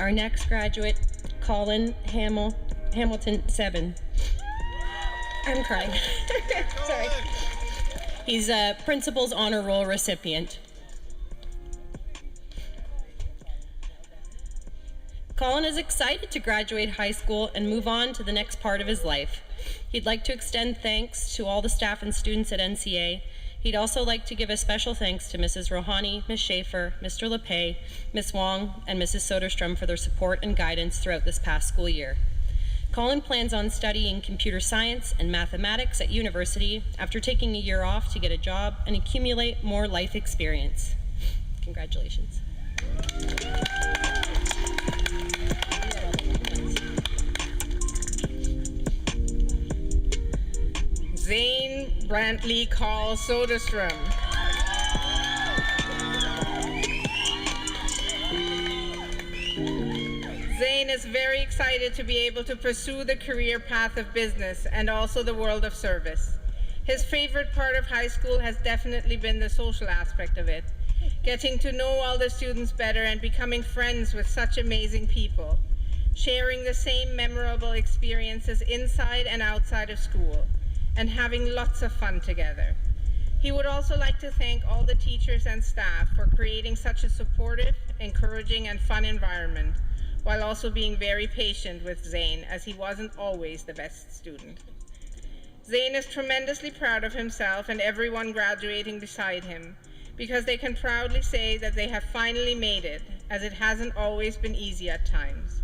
Our next graduate, Colin Hamilton, 7. I'm crying. Sorry. He's a Principal's Honor Roll recipient. Colin is excited to graduate high school and move on to the next part of his life. He'd like to extend thanks to all the staff and students at NCA. He'd also like to give a special thanks to Mrs. Rohani, Ms. Schaefer, Mr. LePay, Ms. Wong, and Mrs. Soderstrom for their support and guidance throughout this past school year. Colin plans on studying computer science and mathematics at university after taking a year off to get a job and accumulate more life experience. Congratulations. Zane Brantley Carl Soderstrom. Zane is very excited to be able to pursue the career path of business and also the world of service. His favorite part of high school has definitely been the social aspect of it, getting to know all the students better and becoming friends with such amazing people, sharing the same memorable experiences inside and outside of school, and having lots of fun together. He would also like to thank all the teachers and staff for creating such a supportive, encouraging, and fun environment, while also being very patient with Zane, as he wasn't always the best student. Zane is tremendously proud of himself and everyone graduating beside him, because they can proudly say that they have finally made it, as it hasn't always been easy at times.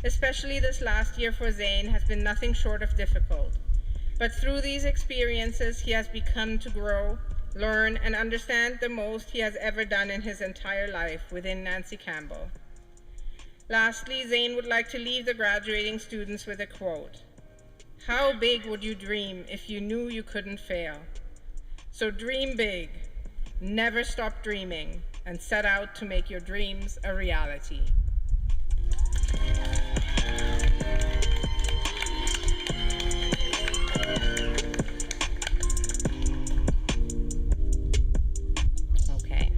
Especially this last year for Zane has been nothing short of difficult. But through these experiences, he has begun to grow, learn, and understand the most he has ever done in his entire life within Nancy Campbell. Lastly, Zane would like to leave the graduating students with a quote. "How big would you dream if you knew you couldn't fail? So dream big, never stop dreaming, and set out to make your dreams a reality." Okay.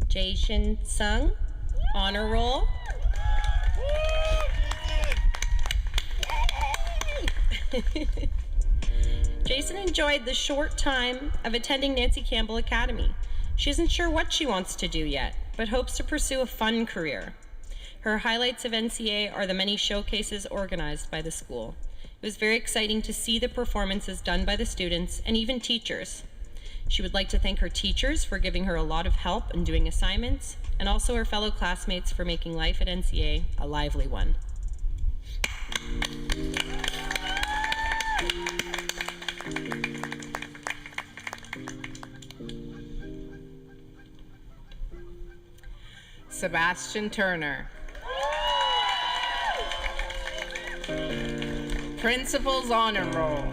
Jason Sung, Honor Roll. Jason enjoyed the short time of attending Nancy Campbell Academy. She isn't sure what she wants to do yet, but hopes to pursue a fun career. Her highlights of NCA are the many showcases organized by the school. It was very exciting to see the performances done by the students and even teachers. She would like to thank her teachers for giving her a lot of help in doing assignments, and also her fellow classmates for making life at NCA a lively one. Sebastian Turner. Principal's Honor Roll.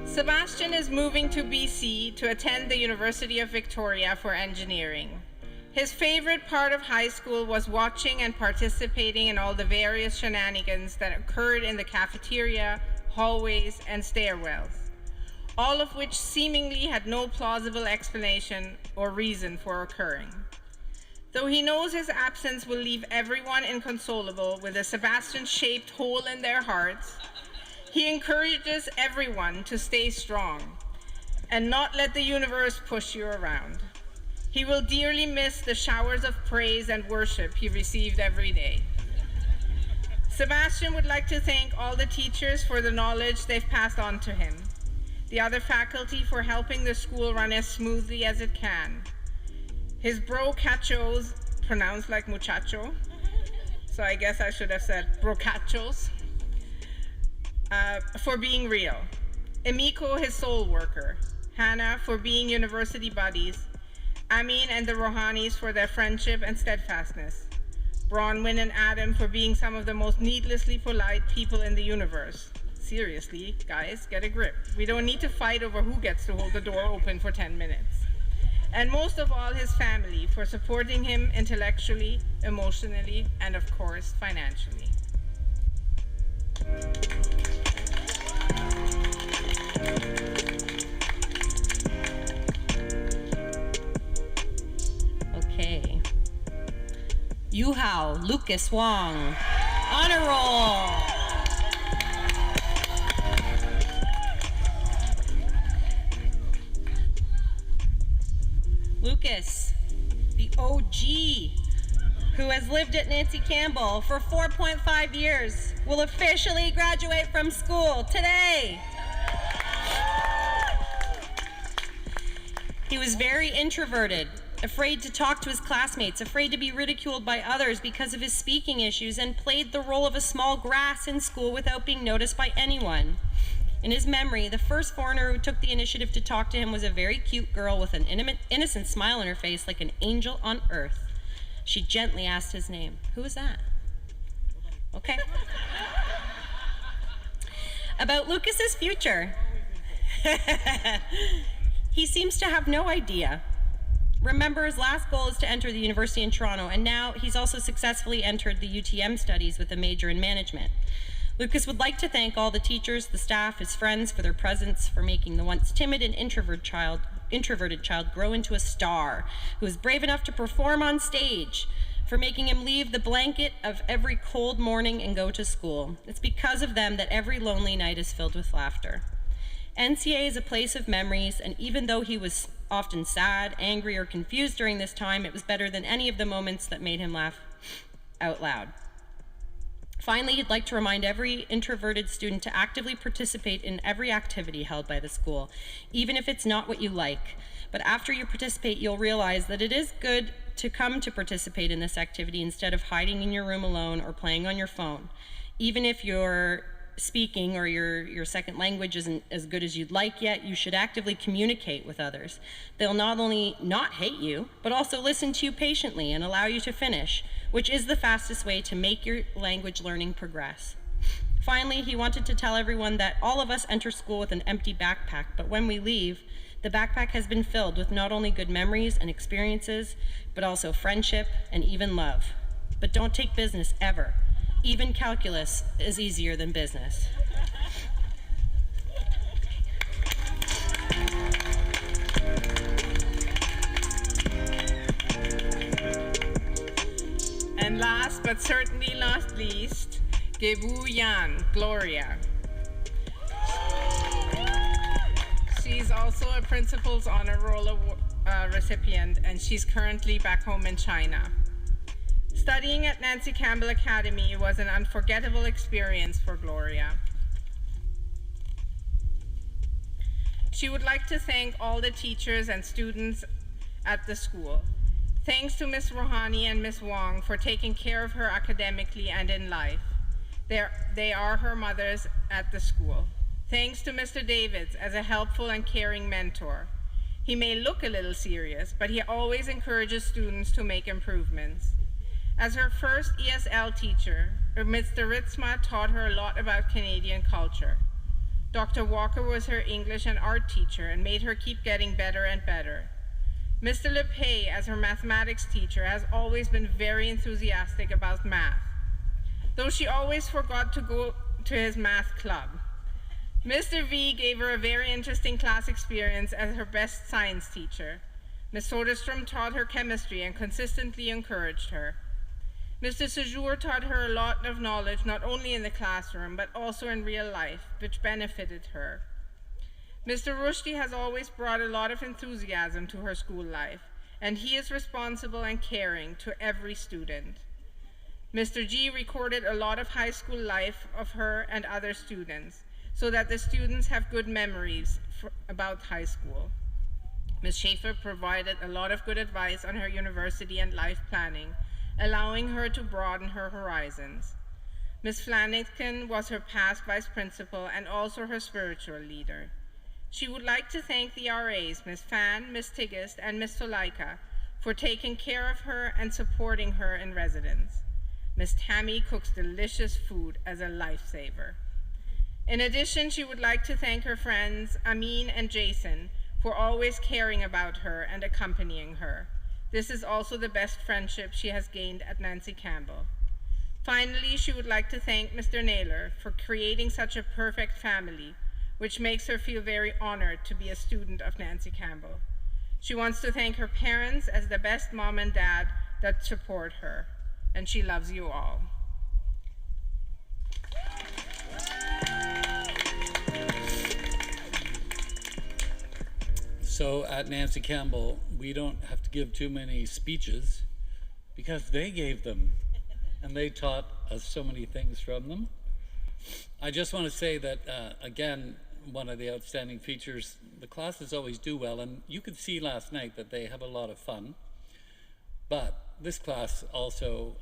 Sebastian is moving to BC to attend the University of Victoria for engineering. His favorite part of high school was watching and participating in all the various shenanigans that occurred in the cafeteria, hallways, and stairwells, all of which seemingly had no plausible explanation or reason for occurring. Though he knows his absence will leave everyone inconsolable with a Sebastian-shaped hole in their hearts, he encourages everyone to stay strong and not let the universe push you around. He will dearly miss the showers of praise and worship he received every day. Sebastian would like to thank all the teachers for the knowledge they've passed on to him, the other faculty for helping the school run as smoothly as it can, his bro-cachos, pronounced like muchacho, so I guess I should have said bro-cachos, for being real, Emiko, his soul worker, Hannah for being university buddies, Amin and the Rohanis for their friendship and steadfastness, Bronwyn and Adam for being some of the most needlessly polite people in the universe. Seriously, guys, get a grip. We don't need to fight over who gets to hold the door open for 10 minutes. And most of all, his family for supporting him intellectually, emotionally, and of course, financially. Okay. Yuhao Lucas Wong. Honor roll. Lucas, the OG, who has lived at Nancy Campbell for 4.5 years, will officially graduate from school today. He was very introverted, afraid to talk to his classmates, afraid to be ridiculed by others because of his speaking issues, and played the role of a small grass in school without being noticed by anyone. In his memory, the first foreigner who took the initiative to talk to him was a very cute girl with an innocent smile on her face like an angel on earth. She gently asked his name. Who was that? Okay. About Lucas's future. He seems to have no idea. Remember, his last goal is to enter the university in Toronto, and now he's also successfully entered the UTM studies with a major in management. Lucas would like to thank all the teachers, the staff, his friends for their presence, for making the once timid and introverted child grow into a star who is brave enough to perform on stage, for making him leave the blanket of every cold morning and go to school. It's because of them that every lonely night is filled with laughter. NCA is a place of memories, and even though he was often sad, angry, or confused during this time, it was better than any of the moments that made him laugh out loud. Finally, he'd like to remind every introverted student to actively participate in every activity held by the school, even if it's not what you like. But after you participate, you'll realize that it is good to come to participate in this activity instead of hiding in your room alone or playing on your phone. Even if you're speaking or your second language isn't as good as you'd like yet, you should actively communicate with others. They'll not only not hate you, but also listen to you patiently and allow you to finish, which is the fastest way to make your language learning progress. Finally, he wanted to tell everyone that all of us enter school with an empty backpack, but when we leave, the backpack has been filled with not only good memories and experiences, but also friendship and even love. But don't take business ever. Even calculus is easier than business. And last but certainly not least, Gebu Yan, Gloria. She's also a Principal's Honor Roll recipient, and she's currently back home in China. Studying at Nancy Campbell Academy was an unforgettable experience for Gloria. She would like to thank all the teachers and students at the school. Thanks to Ms. Rohani and Ms. Wong for taking care of her academically and in life. They are her mothers at the school. Thanks to Mr. Davids as a helpful and caring mentor. He may look a little serious, but he always encourages students to make improvements. As her first ESL teacher, Mr. Ritzma taught her a lot about Canadian culture. Dr. Walker was her English and art teacher and made her keep getting better and better. Mr. LePay, as her mathematics teacher, has always been very enthusiastic about math, though she always forgot to go to his math club. Mr. V gave her a very interesting class experience as her best science teacher. Ms. Soderstrom taught her chemistry and consistently encouraged her. Mr. Sejour taught her a lot of knowledge, not only in the classroom, but also in real life, which benefited her. Mr. Rushdie has always brought a lot of enthusiasm to her school life, and he is responsible and caring to every student. Mr. G recorded a lot of high school life of her and other students, so that the students have good memories about high school. Ms. Schaefer provided a lot of good advice on her university and life planning, allowing her to broaden her horizons. Ms. Flanagan was her past vice principal and also her spiritual leader. She would like to thank the RAs, Ms. Fan, Ms. Tiggist, and Ms. Tolaika, for taking care of her and supporting her in residence. Ms. Tammy cooks delicious food as a lifesaver. In addition, she would like to thank her friends, Amin and Jason, for always caring about her and accompanying her. This is also the best friendship she has gained at Nancy Campbell. Finally, she would like to thank Mr. Naylor for creating such a perfect family, which makes her feel very honored to be a student of Nancy Campbell. She wants to thank her parents as the best mom and dad that support her. and she loves you all. So at Nancy Campbell, we don't have to give too many speeches because they gave them, and they taught us so many things from them. I just want to say that, again, one of the outstanding features, the classes always do well, and you could see last night that they have a lot of fun. But this class also,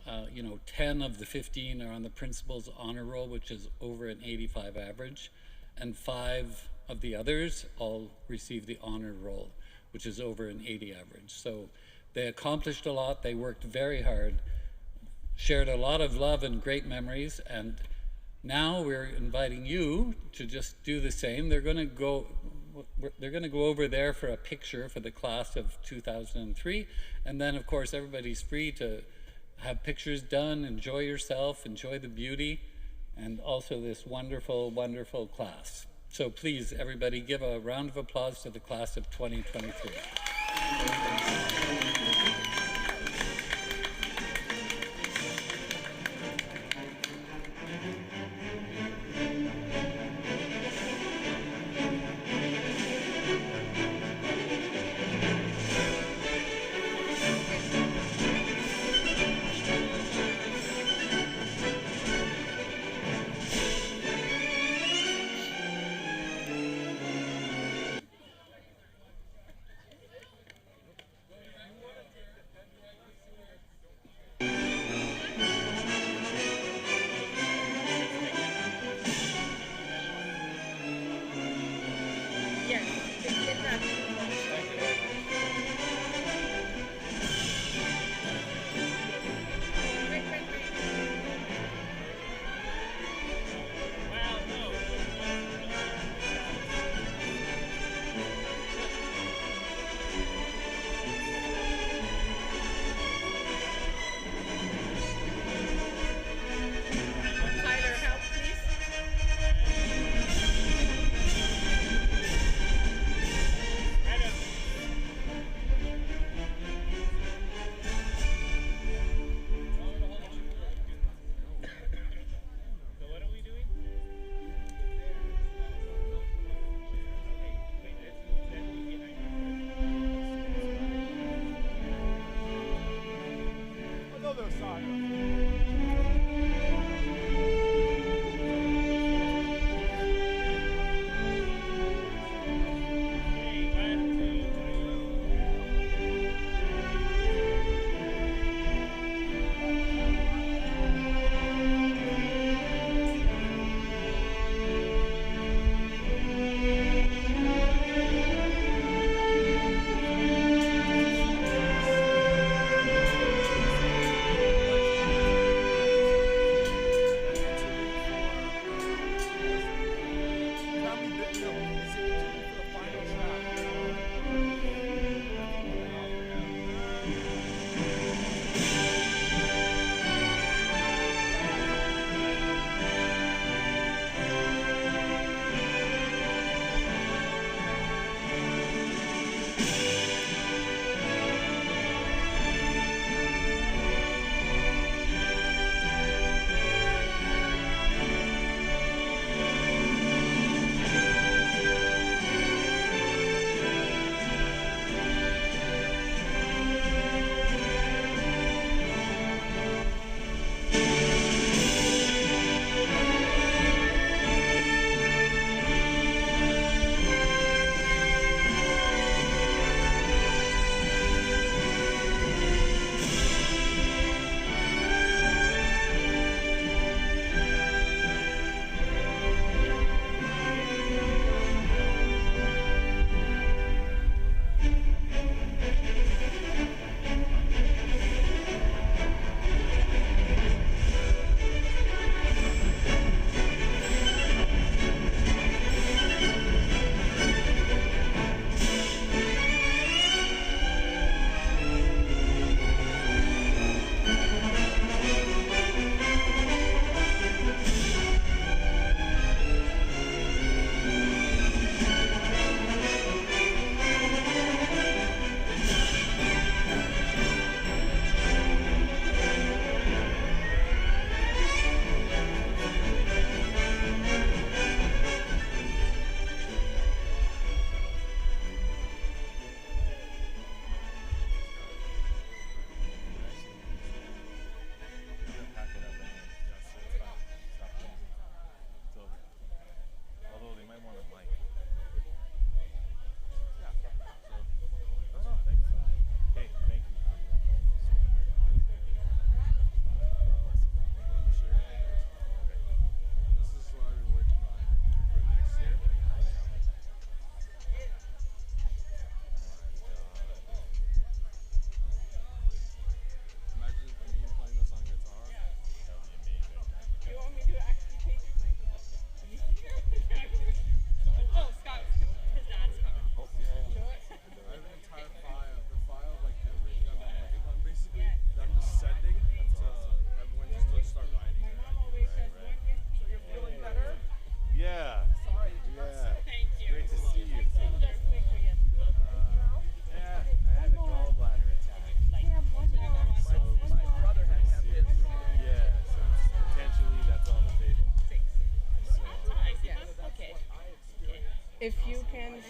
10 of the 15 are on the principal's honor roll, which is over an 85 average, and 5 of the others all received the honor roll, which is over an 80 average. So they accomplished a lot, they worked very hard, shared a lot of love and great memories, and now we're inviting you to just do the same. They're going to go over there for a picture for the class of 2003, and then of course everybody's free to have pictures done, enjoy yourself, enjoy the beauty, and also this wonderful, wonderful class. So please, everybody, give a round of applause to the class of 2023.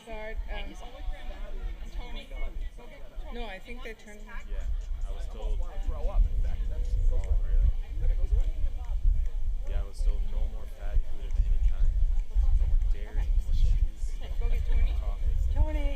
start. Tony. No, I think they turned. Yeah, I was told. Throw up. In fact, oh, really? Yeah, I was told no more fatty food of any kind. No more dairy, no more cheese. Go get Tony. Coffee. Tony.